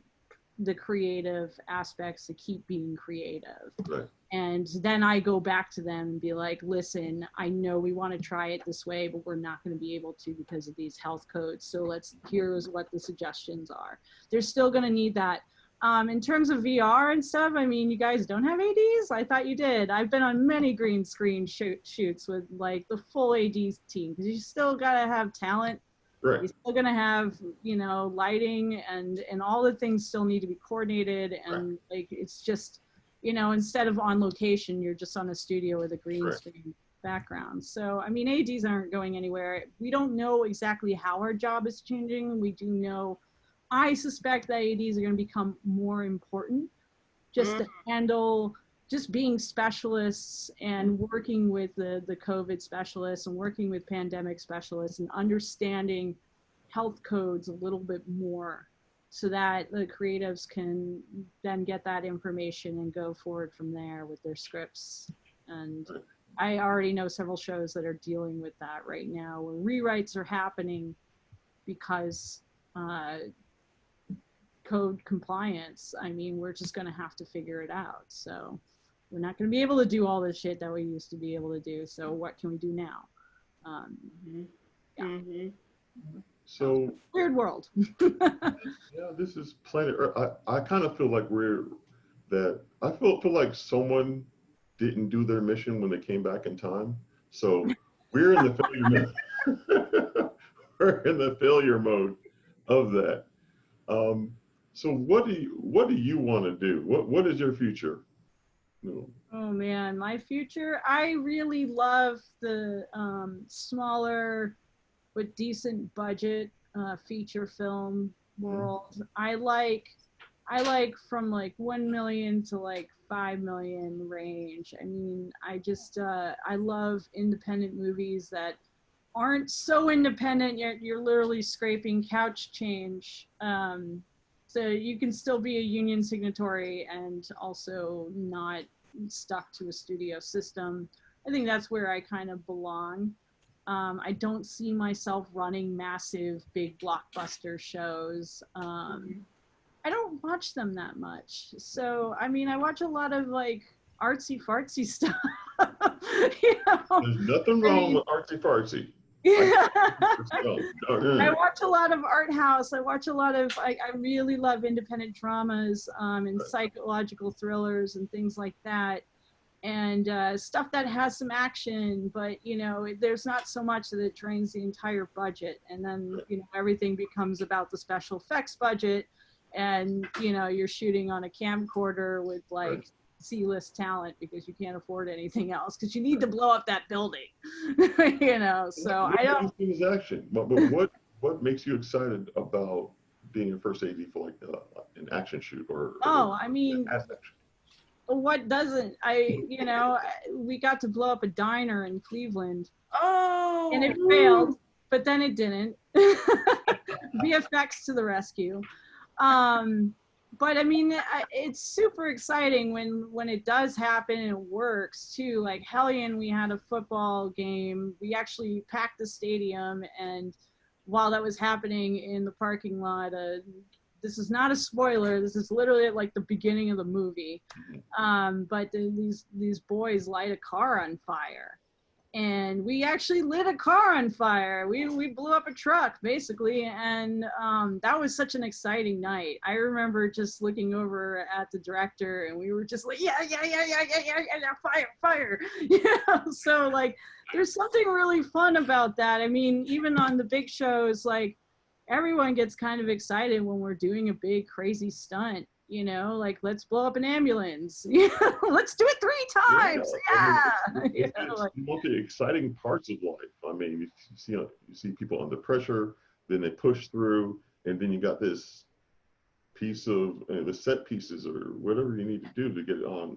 the creative aspects to keep being creative. Right. And then I go back to them and be like, listen, I know we want to try it this way, but we're not going to be able to because of these health codes. So here's what the suggestions are. They're still going to need that. In terms of VR and stuff, I mean, you guys don't have ADs? I thought you did. I've been on many green screen shoots with like the full AD team because you still got to have talent. Right. You're still going to have, lighting and all the things still need to be coordinated. And like, it's just, instead of on location, you're just on a studio with a green screen background. So, I mean, ADs aren't going anywhere. We don't know exactly how our job is changing. We do know, I suspect that ADs are going to become more important just to handle just being specialists and working with the COVID specialists and working with pandemic specialists and understanding health codes a little bit more so that the creatives can then get that information and go forward from there with their scripts. And I already know several shows that are dealing with that right now where rewrites are happening because code compliance. I mean, we're just going to have to figure it out. So we're not going to be able to do all the shit that we used to be able to do. So what can we do now? So weird world. Yeah, this is planet Earth. I kind of feel like I feel like someone didn't do their mission when they came back in time. So we're in the failure mode. We're in the failure mode of that. So what do you want to do? What is your future? No. Oh man, my future. I really love the smaller but decent budget feature film world. I like from like 1 million to like 5 million range. I mean, I love independent movies that aren't so independent yet you're literally scraping couch change. So you can still be a union signatory and also not stuck to a studio system. I think that's where I kind of belong. I don't see myself running massive, big blockbuster shows. I don't watch them that much. So, I mean, I watch a lot of like artsy fartsy stuff. There's nothing wrong with artsy fartsy. I watch a lot of art house. I watch a lot of, I really love independent dramas and psychological thrillers and things like that. And stuff that has some action, but you know, there's not so much that it drains the entire budget. And then, you know, everything becomes about the special effects budget. And, you know, you're shooting on a camcorder with like C-list talent because you can't afford anything else because you need to blow up that building. You know, so I don't. Is action, but what makes you excited about being a first AD for like an action shoot or? I mean, what doesn't? You know, we got to blow up a diner in Cleveland. Oh. And it failed, but then it didn't. VFX to the rescue. But I mean, it's super exciting when it does happen and it works too. Like Hellion, we had a football game. We actually packed the stadium, and while that was happening in the parking lot, this is not a spoiler. This is literally at like the beginning of the movie. But these boys light a car on fire. And we actually lit a car on fire. We blew up a truck, basically, and that was such an exciting night. I remember just looking over at the director, and we were just like, yeah, fire. You know, so like, there's something really fun about that. I mean, even on the big shows, like, everyone gets kind of excited when we're doing a big, crazy stunt. You know, like, let's blow up an ambulance. Let's do it 3 times. Yeah. I mean, you want the exciting parts of life. I mean, you see people under pressure, then they push through, and then you got this piece of the set pieces or whatever you need to do to get it on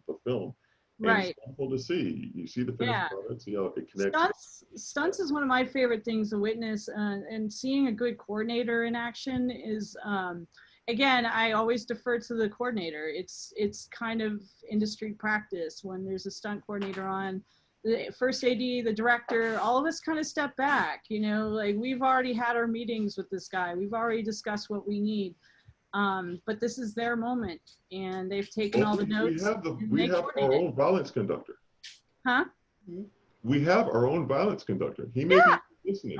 the film. And right. It's wonderful to see. You see the finished product, see how it connects. Stunts is one of my favorite things to witness, and seeing a good coordinator in action is. Again, I always defer to the coordinator. It's kind of industry practice when there's a stunt coordinator on. The first AD, the director, all of us kind of step back. You know, like, we've already had our meetings with this guy. We've already discussed what we need. But this is their moment, and they've taken all the notes. We have our own violence conductor. Huh? We have our own violence conductor. He may be listening.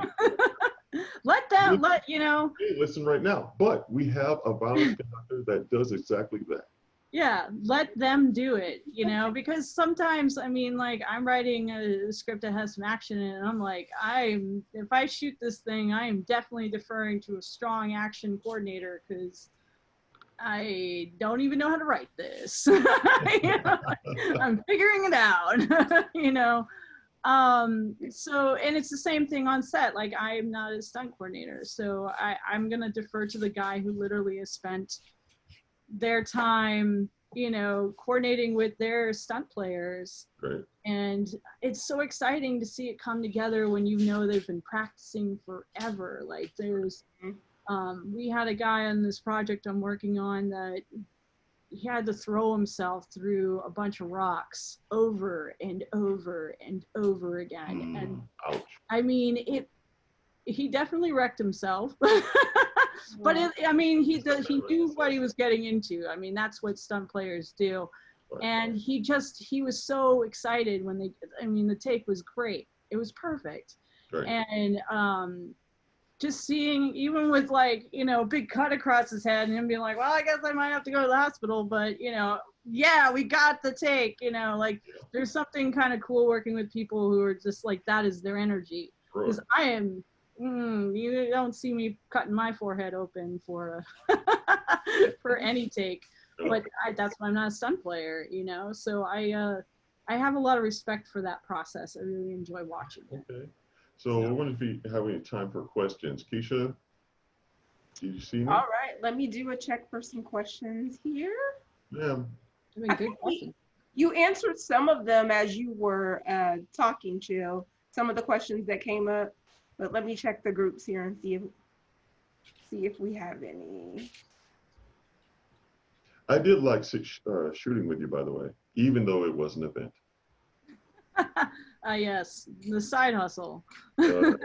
You know. Hey, listen right now. But we have a violence conductor that does exactly that. Yeah, let them do it, you know, because sometimes, I mean, like, I'm writing a script that has some action in it, and I'm like, if I shoot this thing, I am definitely deferring to a strong action coordinator because I don't even know how to write this. You know, I'm figuring it out, you know. So, and it's the same thing on set. Like, I'm not a stunt coordinator, so I'm gonna defer to the guy who literally has spent their time, you know, coordinating with their stunt players. Right. And it's so exciting to see it come together when you know they've been practicing forever. Like, there's we had a guy on this project I'm working on that he had to throw himself through a bunch of rocks over and over and over again. And ouch. I mean, he definitely wrecked himself. But I mean, he knew what he was getting into. I mean, that's what stunt players do. And he was so excited when the take was great. It was perfect. Right. And just seeing, even with, like, you know, a big cut across his head and him being like, well, I guess I might have to go to the hospital, but, you know, yeah, we got the take, you know, like, there's something kind of cool working with people who are just like, that is their energy. Because I am, you don't see me cutting my forehead open for for any take, but that's why I'm not a stunt player, you know. So I have a lot of respect for that process. I really enjoy watching it. Okay. So I wonder if you have any time for questions. Keisha, did you see me? All right, let me do a check for some questions here. Yeah. I mean, good question. You answered some of them as you were talking, Jill. Some of the questions that came up, but let me check the groups here and see if we have any. I did like shooting with you, by the way, even though it was an event. Yes, the side hustle. Dell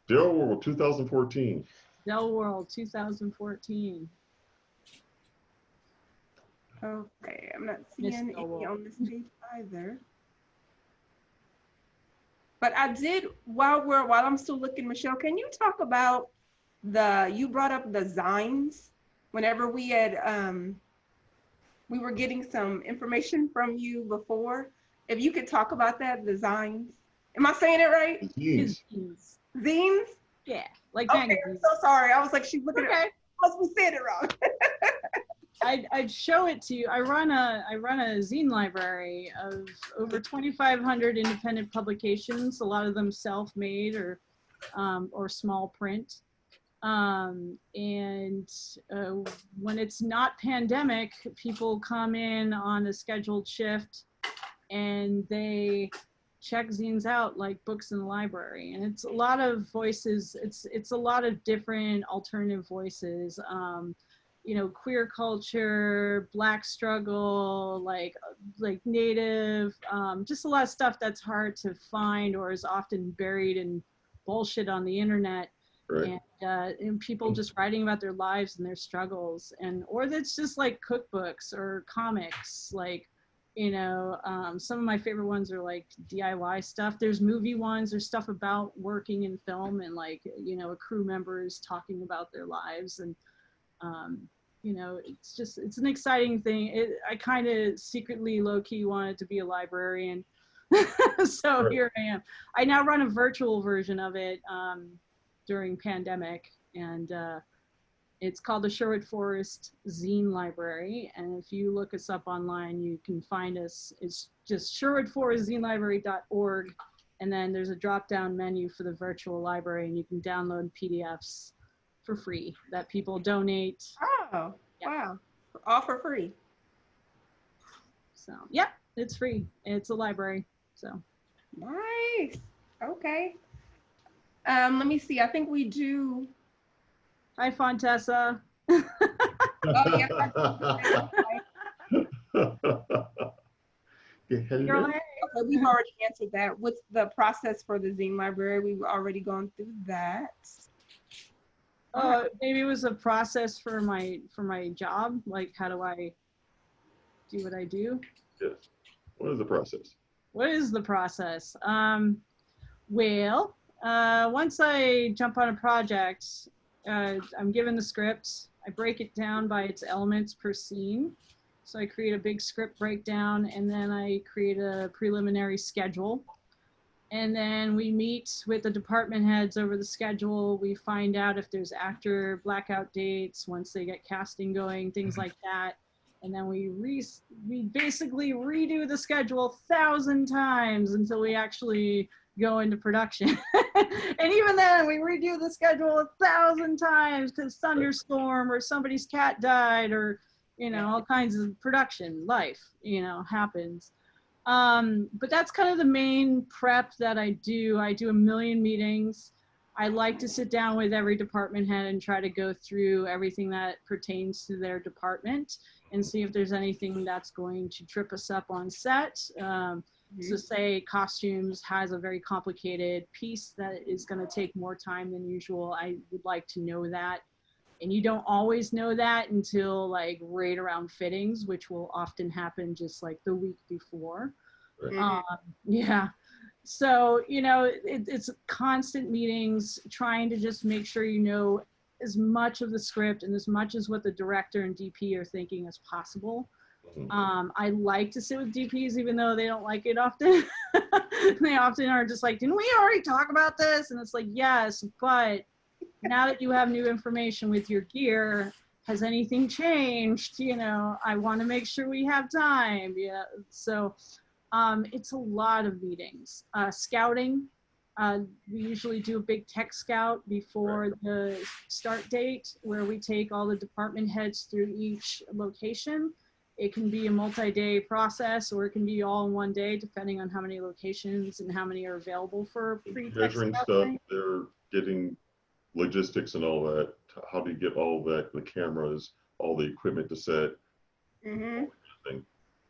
World 2014. Dell World 2014. Okay, I'm not seeing any on this page either. But I did, while I'm still looking, Michelle, can you talk about you brought up the zines whenever we were getting some information from you before. If you could talk about that, the zines. Am I saying it right? Zines. Zines? Yeah, like Okay, I'm magazines. so sorry. I was like, she's looking Okay. at must be saying it wrong. I'd show it to you. I run a zine library of over 2,500 independent publications. A lot of them self-made or small print. And when it's not pandemic, people come in on a scheduled shift and they check zines out like books in the library. And it's a lot of voices. It's a lot of different alternative voices. You know, queer culture, Black struggle, like Native, just a lot of stuff that's hard to find or is often buried in bullshit on the internet. Right. And people just writing about their lives and their struggles, or that's just like cookbooks or comics. Like, you know, some of my favorite ones are like DIY stuff. There's movie ones. There's stuff about working in film and like, you know, crew members talking about their lives. And you know, it's an exciting thing. I kind of secretly low-key wanted to be a librarian. So Right. Here I am. I now run a virtual version of it during pandemic, and it's called the Sherwood Forest Zine Library. And if you look us up online, you can find us. It's just sherwoodforestzinelibrary.org. And then there's a drop-down menu for the virtual library, and you can download PDFs for free that people donate. Oh, Yeah. wow. All for free. So, yep, it's free. It's a library, so. Nice. Okay. Let me see. I think we do. Hi, Fontessa. Oh, yeah. Yeah, hello. Okay, we've already answered that. What's the process for the zine library? We've already gone through that. Maybe it was a process for my job. Like, how do I do what I do? Yes. What is the process? What is the process? Well, once I jump on a project, I'm given the script. I break it down by its elements per scene. So I create a big script breakdown, and then I create a preliminary schedule. And then we meet with the department heads over the schedule. We find out if there's actor blackout dates, once they get casting going, things like that. And then we basically redo the schedule 1,000 times until we actually go into production. And even then, we redo the schedule 1,000 times because thunderstorm or somebody's cat died or, you know, all kinds of production life, you know, happens. But that's kind of the main prep that I do. I do a million meetings. I like to sit down with every department head and try to go through everything that pertains to their department and see if there's anything that's going to trip us up on set. So say costumes has a very complicated piece that is going to take more time than usual. I would like to know that. And you don't always know that until like right around fittings, which will often happen just like the week before. Right. Yeah. So, you know, it's constant meetings, trying to just make sure you know as much of the script and as much as what the director and DP are thinking as possible. I like to sit with DPs, even though they don't like it often. They often are just like, didn't we already talk about this? And it's like, yes, but now that you have new information with your gear, has anything changed? You know, I want to make sure we have time. Yeah. So it's a lot of meetings. Scouting, we usually do a big tech scout before the start date where we take all the department heads through each location. It can be a multi-day process or it can be all in one day, depending on how many locations and how many are available for pre-tech Measuring stuff, they're getting logistics and all that. How do you get all that, the cameras, all the equipment to set?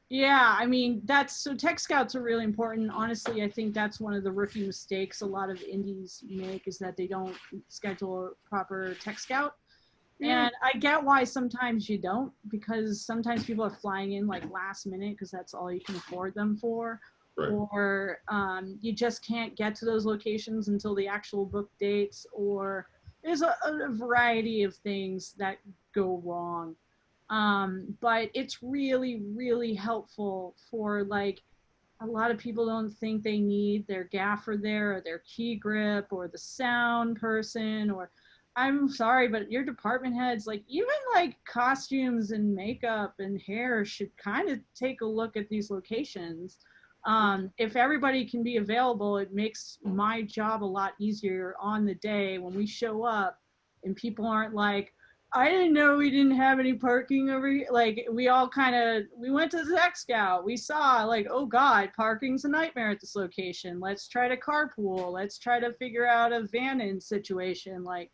Yeah, I mean, so tech scouts are really important. Honestly, I think that's one of the rookie mistakes a lot of indies make is that they don't schedule a proper tech scout. And I get why sometimes you don't, because sometimes people are flying in like last minute because that's all you can afford them for. Right. or you just can't get to those locations until the actual book dates, or there's a variety of things that go wrong. But it's really, really helpful for, like, a lot of people don't think they need their gaffer there, or their key grip, or the sound person, or I'm sorry, but your department heads, like, even like costumes and makeup and hair should kind of take a look at these locations. If everybody can be available, it makes my job a lot easier on the day when we show up and people aren't like, I didn't know we didn't have any parking over here. Like, we all we went to the Tech Scout. We saw, like, oh God, parking's a nightmare at this location. Let's try to carpool. Let's try to figure out a van-in situation. Like,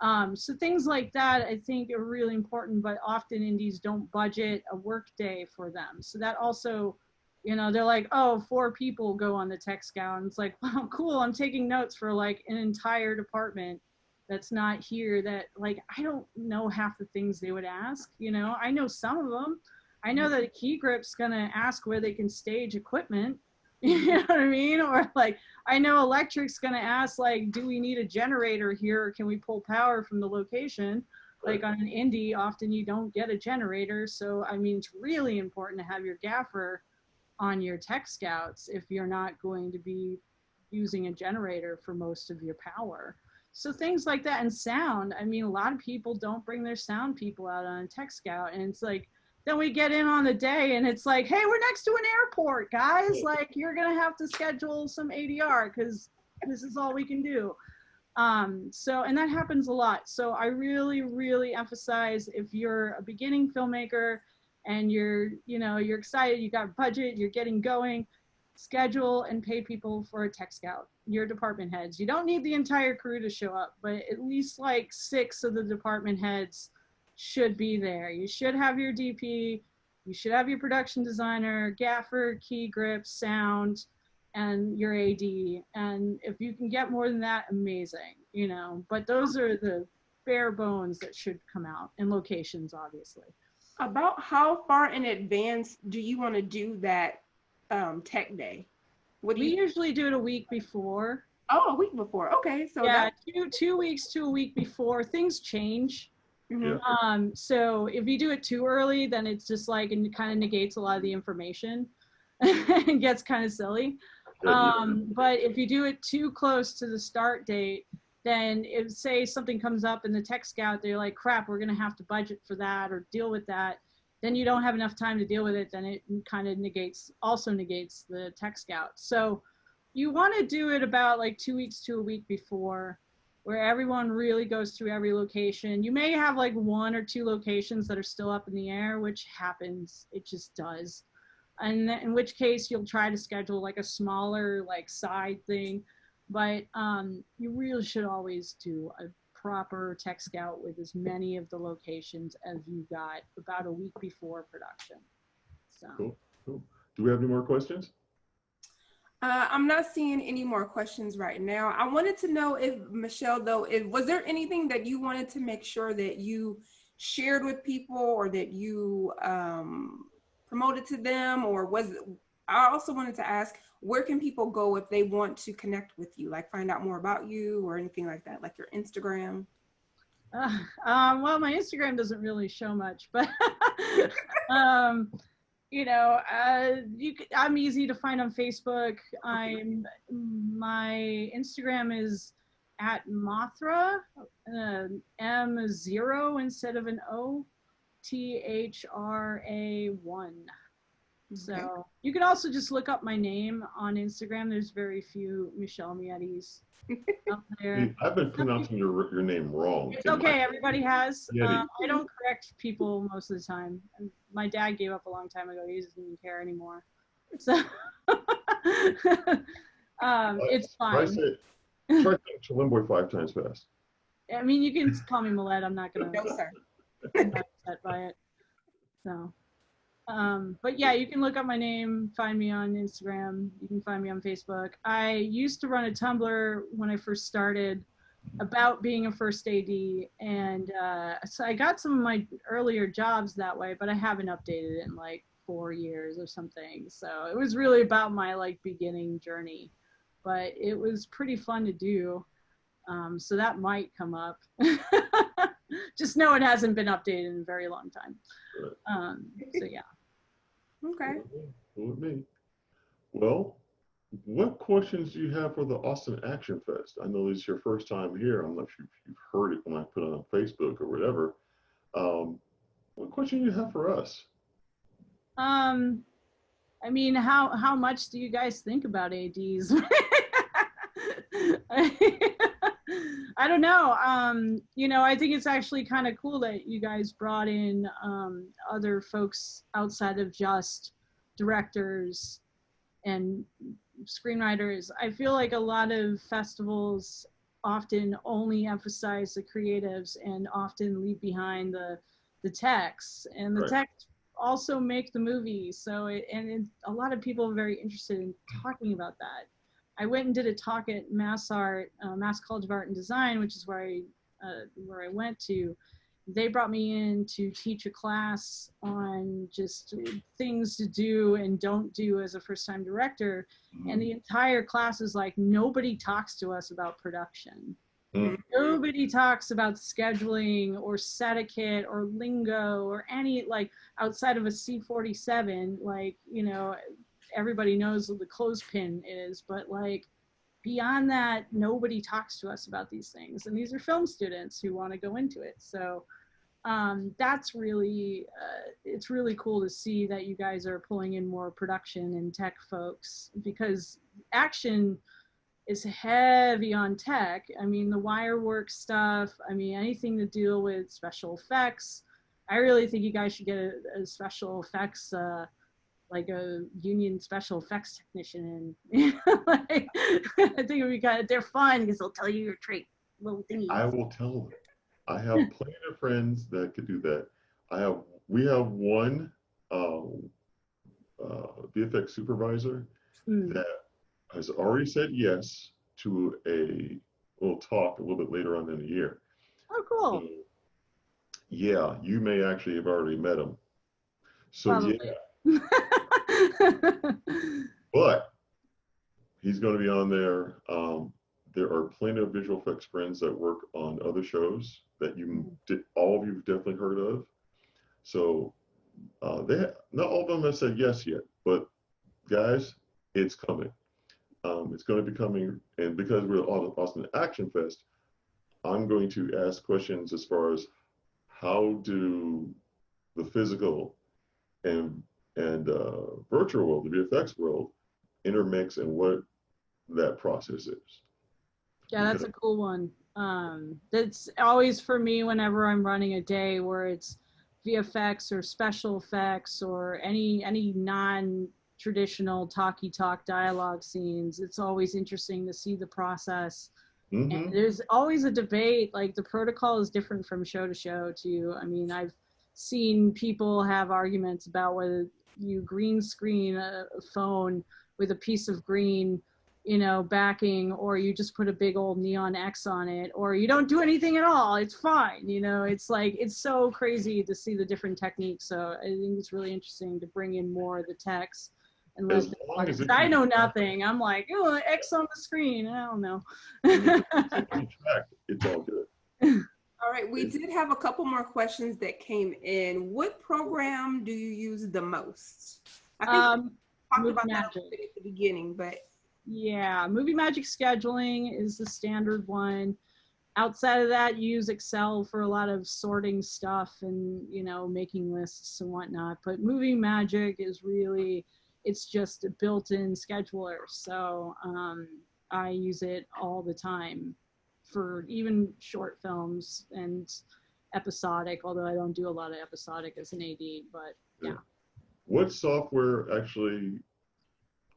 so things like that, I think, are really important, but often indies don't budget a work day for them. So that also, you know, they're like, oh, 4 people go on the Tech Scout. And it's like, wow, cool. I'm taking notes for, like, an entire department that's not here, that, like, I don't know half the things they would ask, you know. I know some of them. I know that a key grip's gonna ask where they can stage equipment, you know what I mean? Or, like, I know electric's gonna ask, like, do we need a generator here, or can we pull power from the location? Like, on an indie, often you don't get a generator. So, I mean, it's really important to have your gaffer on your Tech Scouts if you're not going to be using a generator for most of your power. So things like that. And sound, I mean, a lot of people don't bring their sound people out on a Tech Scout, and it's like, then we get in on the day and it's like, hey, we're next to an airport, guys. Like, you're gonna have to schedule some ADR because this is all we can do. So, and that happens a lot. So I really, really emphasize, if you're a beginning filmmaker and you're, you know, you're excited, you got budget, you're getting going, schedule and pay people for a Tech Scout, your department heads. You don't need the entire crew to show up, but at least like 6 of the department heads should be there. You should have your DP, you should have your production designer, gaffer, key grip, sound, and your AD. And if you can get more than that, amazing, you know. But those are the bare bones that should come out, and locations, obviously. About how far in advance do you want to do that tech day? What do We you usually do it a week before. Oh, a week before. Okay, so Yeah, that 2 weeks to a week before. Things change. Mhm. So if you do it too early, then it's just like, and it kind of negates a lot of the information and gets kind of silly. But if you do it too close to the start date, then if, say, something comes up in the Tech Scout, they're like, crap, we're going to have to budget for that or deal with that. Then you don't have enough time to deal with it. Then it kind of also negates the Tech Scout. So you want to do it about like 2 weeks to a week before, where everyone really goes through every location. You may have like 1 or 2 locations that are still up in the air, which happens. It just does. And in which case you'll try to schedule like a smaller like side thing. But you really should always do a proper Tech Scout with as many of the locations as you got about a week before production. So. Cool. Do we have any more questions? I'm not seeing any more questions right now. I wanted to know if, Michelle, though, was there anything that you wanted to make sure that you shared with people, or that you promoted to them, or I also wanted to ask, where can people go if they want to connect with you, like find out more about you or anything like that, like your Instagram? Well, my Instagram doesn't really show much, but you know, I'm easy to find on Facebook. My Instagram is at Mothra, M0 instead of an O, THRA1. So okay. You can also just look up my name on Instagram. There's very few Michelle Miettis out there. I've been pronouncing your name wrong. It's okay. Everybody has. I don't correct people most of the time. My dad gave up a long time ago. He doesn't even care anymore. So it's fine. Try to Limboy 5 times fast. I mean, you can call me Millette. I'm not gonna. No, sir. I'm not upset by it. So. But yeah, you can look up my name, find me on Instagram. You can find me on Facebook. I used to run a Tumblr when I first started about being a first AD. And so I got some of my earlier jobs that way, but I haven't updated it in like 4 years or something. So it was really about my like beginning journey, but it was pretty fun to do. So that might come up. Just know it hasn't been updated in a very long time. So yeah. Okay. With me. Well, what questions do you have for the Austin Action Fest? I know this is your first time here. I'm not sure if you've heard it when I put it on Facebook or whatever. What question do you have for us? I mean, how much do you guys think about ADs? I don't know. You know, I think it's actually kind of cool that you guys brought in other folks outside of just directors and screenwriters. I feel like a lot of festivals often only emphasize the creatives and often leave behind the techs, and the techs also make the movie. So a lot of people are very interested in talking about that. I went and did a talk at Mass College of Art and Design, which is where I went to. They brought me in to teach a class on just things to do and don't do as a first-time director. Mm-hmm. And the entire class is like, nobody talks to us about production. Mm-hmm. Nobody talks about scheduling or set a kit or lingo or any, like, outside of a C47, like, you know, everybody knows what the clothespin is, but like beyond that, nobody talks to us about these things. And these are film students who want to go into it. So that's really, it's really cool to see that you guys are pulling in more production and tech folks, because action is heavy on tech. I mean, the wire work stuff, I mean, anything to deal with special effects. I really think you guys should get a special effects, like a union special effects technician. Like, I think they're fun because they'll tell you your trait little thingies. I will tell them. I have plenty of friends that could do that. We have one VFX supervisor that has already said yes to we'll talk a little bit later on in the year. Oh, cool. So, yeah, you may actually have already met him. So probably. Yeah. But he's going to be on there. There are plenty of visual effects friends that work on other shows that all of you have definitely heard of. So not all of them have said yes yet, but guys, it's coming. It's going to be coming, and because we're on Austin Action Fest, I'm going to ask questions as far as how do the physical and virtual world, the VFX world, intermix, and what that process is. Yeah, that's a cool one. That's always for me whenever I'm running a day where it's VFX or special effects or any non-traditional talky talk dialogue scenes. It's always interesting to see the process. Mm-hmm. And there's always a debate. Like, the protocol is different from show to show too. I mean, I've seen people have arguments about whether you green screen a phone with a piece of green, you know, backing, or you just put a big old neon X on it, or you don't do anything at all. It's fine. You know, it's like, it's so crazy to see the different techniques. So I think it's really interesting to bring in more of the text. And I know nothing. I'm like, oh, X on the screen. I don't know. It's all good. All right, we did have a couple more questions that came in. What program do you use the most? I think we talked about that at the beginning, but. Yeah, Movie Magic scheduling is the standard one. Outside of that, use Excel for a lot of sorting stuff and, you know, making lists and whatnot. But Movie Magic is really, it's just a built-in scheduler. So I use it all the time for even short films and episodic, although I don't do a lot of episodic as an AD, but yeah. What software actually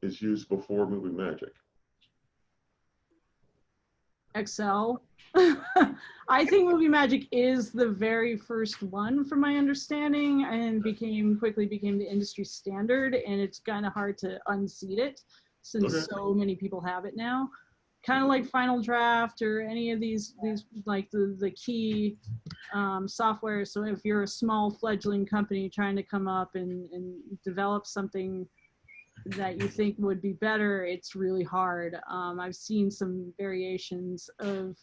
is used before Movie Magic? Excel. I think Movie Magic is the very first one from my understanding, and quickly became the industry standard, and it's kind of hard to unseat it since so many people have it now. Kind of like Final Draft or any of these like the key software. So if you're a small fledgling company trying to come up and develop something that you think would be better, it's really hard. I've seen some variations of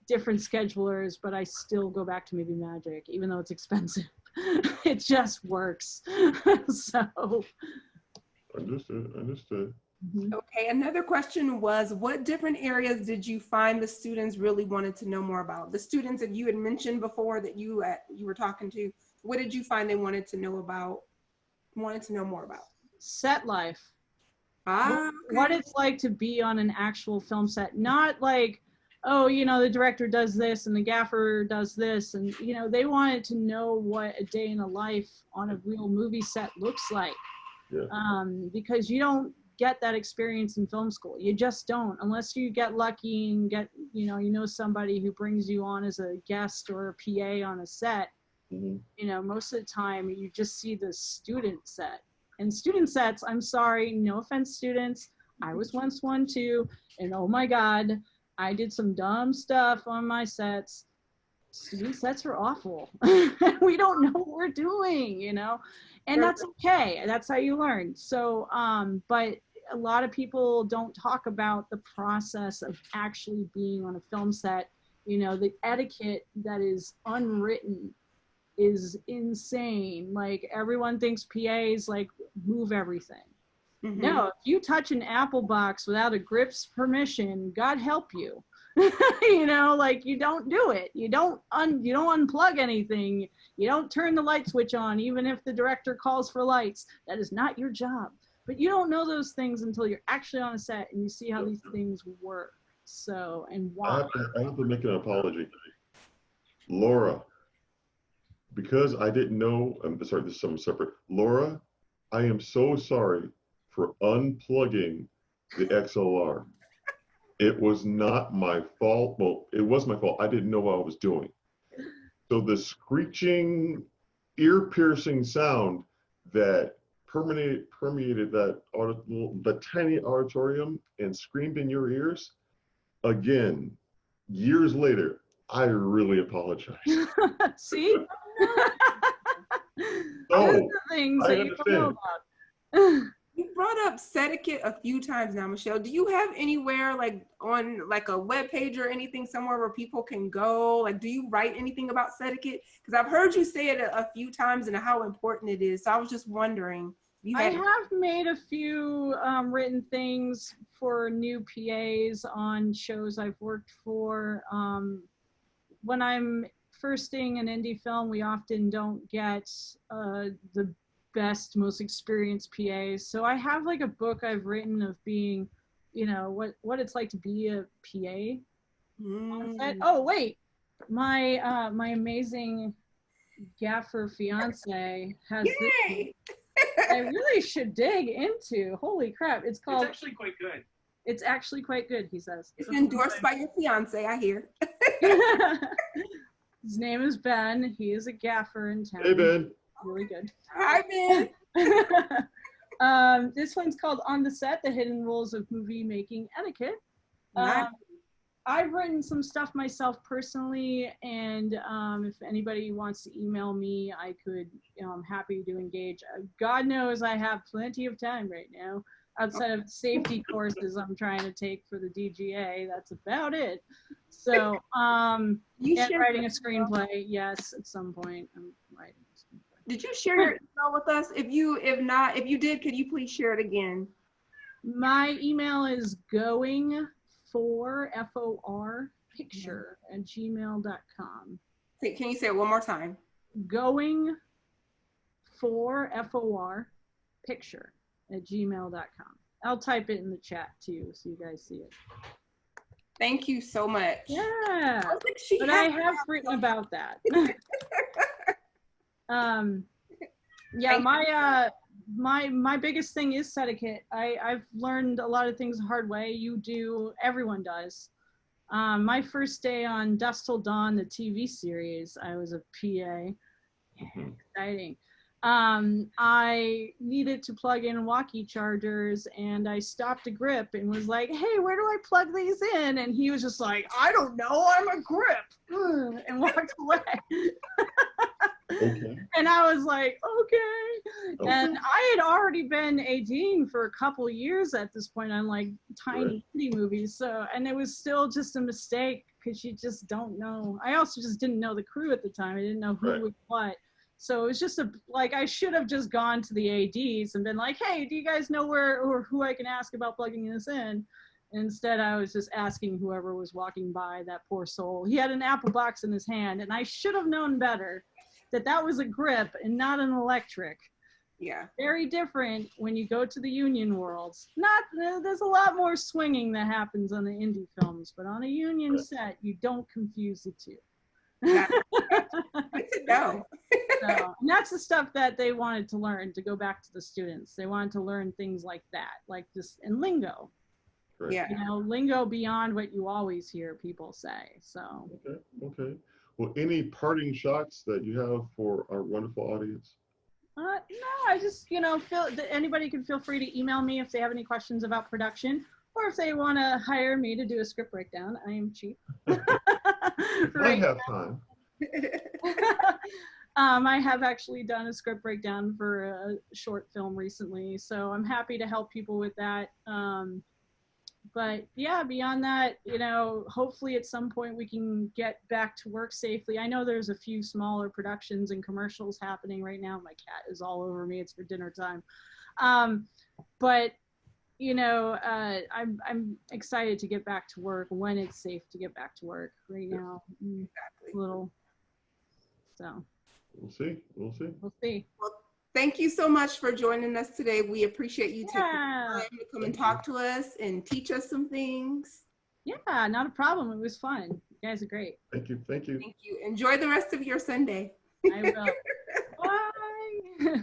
different schedulers, but I still go back to maybe Magic, even though it's expensive. It just works. So. Understood. Mm-hmm. Okay, another question was, what different areas did you find the students really wanted to know more about? The students that you had mentioned before that you were talking to, what did you find they wanted to know more about? Set life. Okay. What it's like to be on an actual film set, not like, oh, the director does this and the gaffer does this, and they wanted to know what a day in a life on a real movie set looks like. Yeah. Because you don't get that experience in film school. You just don't, unless you get lucky and get somebody who brings you on as a guest or a PA on a set. Mm-hmm. Most of the time you just see the student set. And student sets, I'm sorry, no offense students, I was once one too, and oh my God, I did some dumb stuff on my sets. Student sets are awful. We don't know what we're doing, and that's okay. That's how you learn. So, but a lot of people don't talk about the process of actually being on a film set. The etiquette that is unwritten is insane. Like, everyone thinks PAs like move everything. Mm-hmm. No, if you touch an Apple box without a grip's permission, God help you. Like, you don't do it. You don't unplug anything. You don't turn the light switch on, even if the director calls for lights. That is not your job. But you don't know those things until you're actually on a set and you see how these things work. So, and why. I have to make an apology. Laura, because I didn't know, I'm sorry, this is something separate. Laura, I am so sorry for unplugging the XLR. It was not my fault. Well, it was my fault. I didn't know what I was doing. So the screeching, ear-piercing sound that permeated the tiny auditorium and screamed in your ears, again, years later, I really apologize. See? Those are the things that you don't know about. You brought up etiquette a few times now, Michelle. Do you have anywhere like on like a web page or anything somewhere where people can go? Like, do you write anything about etiquette? Because I've heard you say it a few times and how important it is. So I was just wondering. I have made a few written things for new PAs on shows I've worked for. When I'm firsting an indie film, we often don't get the best, most experienced PAs. So I have like a book I've written of being, what it's like to be a PA on set. Oh wait, my amazing gaffer fiance has this I really should dig into. Holy crap, it's called. It's actually quite good. It's actually quite good, he says. It's endorsed by your fiance, I hear. His name is Ben. He is a gaffer in town. Hey, Ben. Really good. Hi, Ben. This one's called On the Set, The Hidden Rules of Movie Making Etiquette. Nice. I've written some stuff myself personally, and if anybody wants to email me, I could, I'm happy to engage. God knows I have plenty of time right now. Outside of safety courses I'm trying to take for the DGA, that's about it. So, and writing a screenplay, yes, at some point I'm writing a screenplay. Did you share your email with us? If you did, could you please share it again? My email is going for FOR picture at gmail.com. Can you say it one more time? Going for FOR picture at gmail.com. I'll type it in the chat too so you guys see it. Thank you so much. Yeah, but I have written about that. Yeah, my biggest thing is etiquette. I've learned a lot of things the hard way. You do, everyone does. My first day on Dusk Till Dawn, the TV series, I was a PA. Exciting. I needed to plug in walkie chargers, and I stopped a grip and was like, hey, where do I plug these in? And he was just like, I don't know, I'm a grip, and walked away. Okay. And I was like, okay. And I had already been ADing for a couple years at this point on like tiny indie movies. So, and it was still just a mistake because you just don't know. I also just didn't know the crew at the time. I didn't know who was what. So it was just like, I should have just gone to the ADs and been like, hey, do you guys know where or who I can ask about plugging this in? Instead, I was just asking whoever was walking by, that poor soul. He had an Apple box in his hand, and I should have known better that that was a grip and not an electric. Yeah. Very different when you go to the union worlds. There's a lot more swinging that happens on the indie films, but on a union set, you don't confuse the two. Good to know. So, and that's the stuff that they wanted to learn, to go back to the students. They wanted to learn things like that, like this, and lingo. Yeah. You know, lingo beyond what you always hear people say. So. Okay. Well, any parting shots that you have for our wonderful audience? No, I just, feel that anybody can feel free to email me if they have any questions about production, or if they want to hire me to do a script breakdown. I am cheap. I have time. I have actually done a script breakdown for a short film recently, so I'm happy to help people with that. But yeah, beyond that, hopefully at some point we can get back to work safely. I know there's a few smaller productions and commercials happening right now. My cat is all over me. It's for dinner time. But I'm excited to get back to work when it's safe to get back to work. Right now, Exactly. a little. So. We'll see. We'll see. Well, thank you so much for joining us today. We appreciate you taking the time to come and talk to us and teach us some things. Yeah, not a problem. It was fun. You guys are great. Thank you. Thank you. Enjoy the rest of your Sunday. I will. Bye.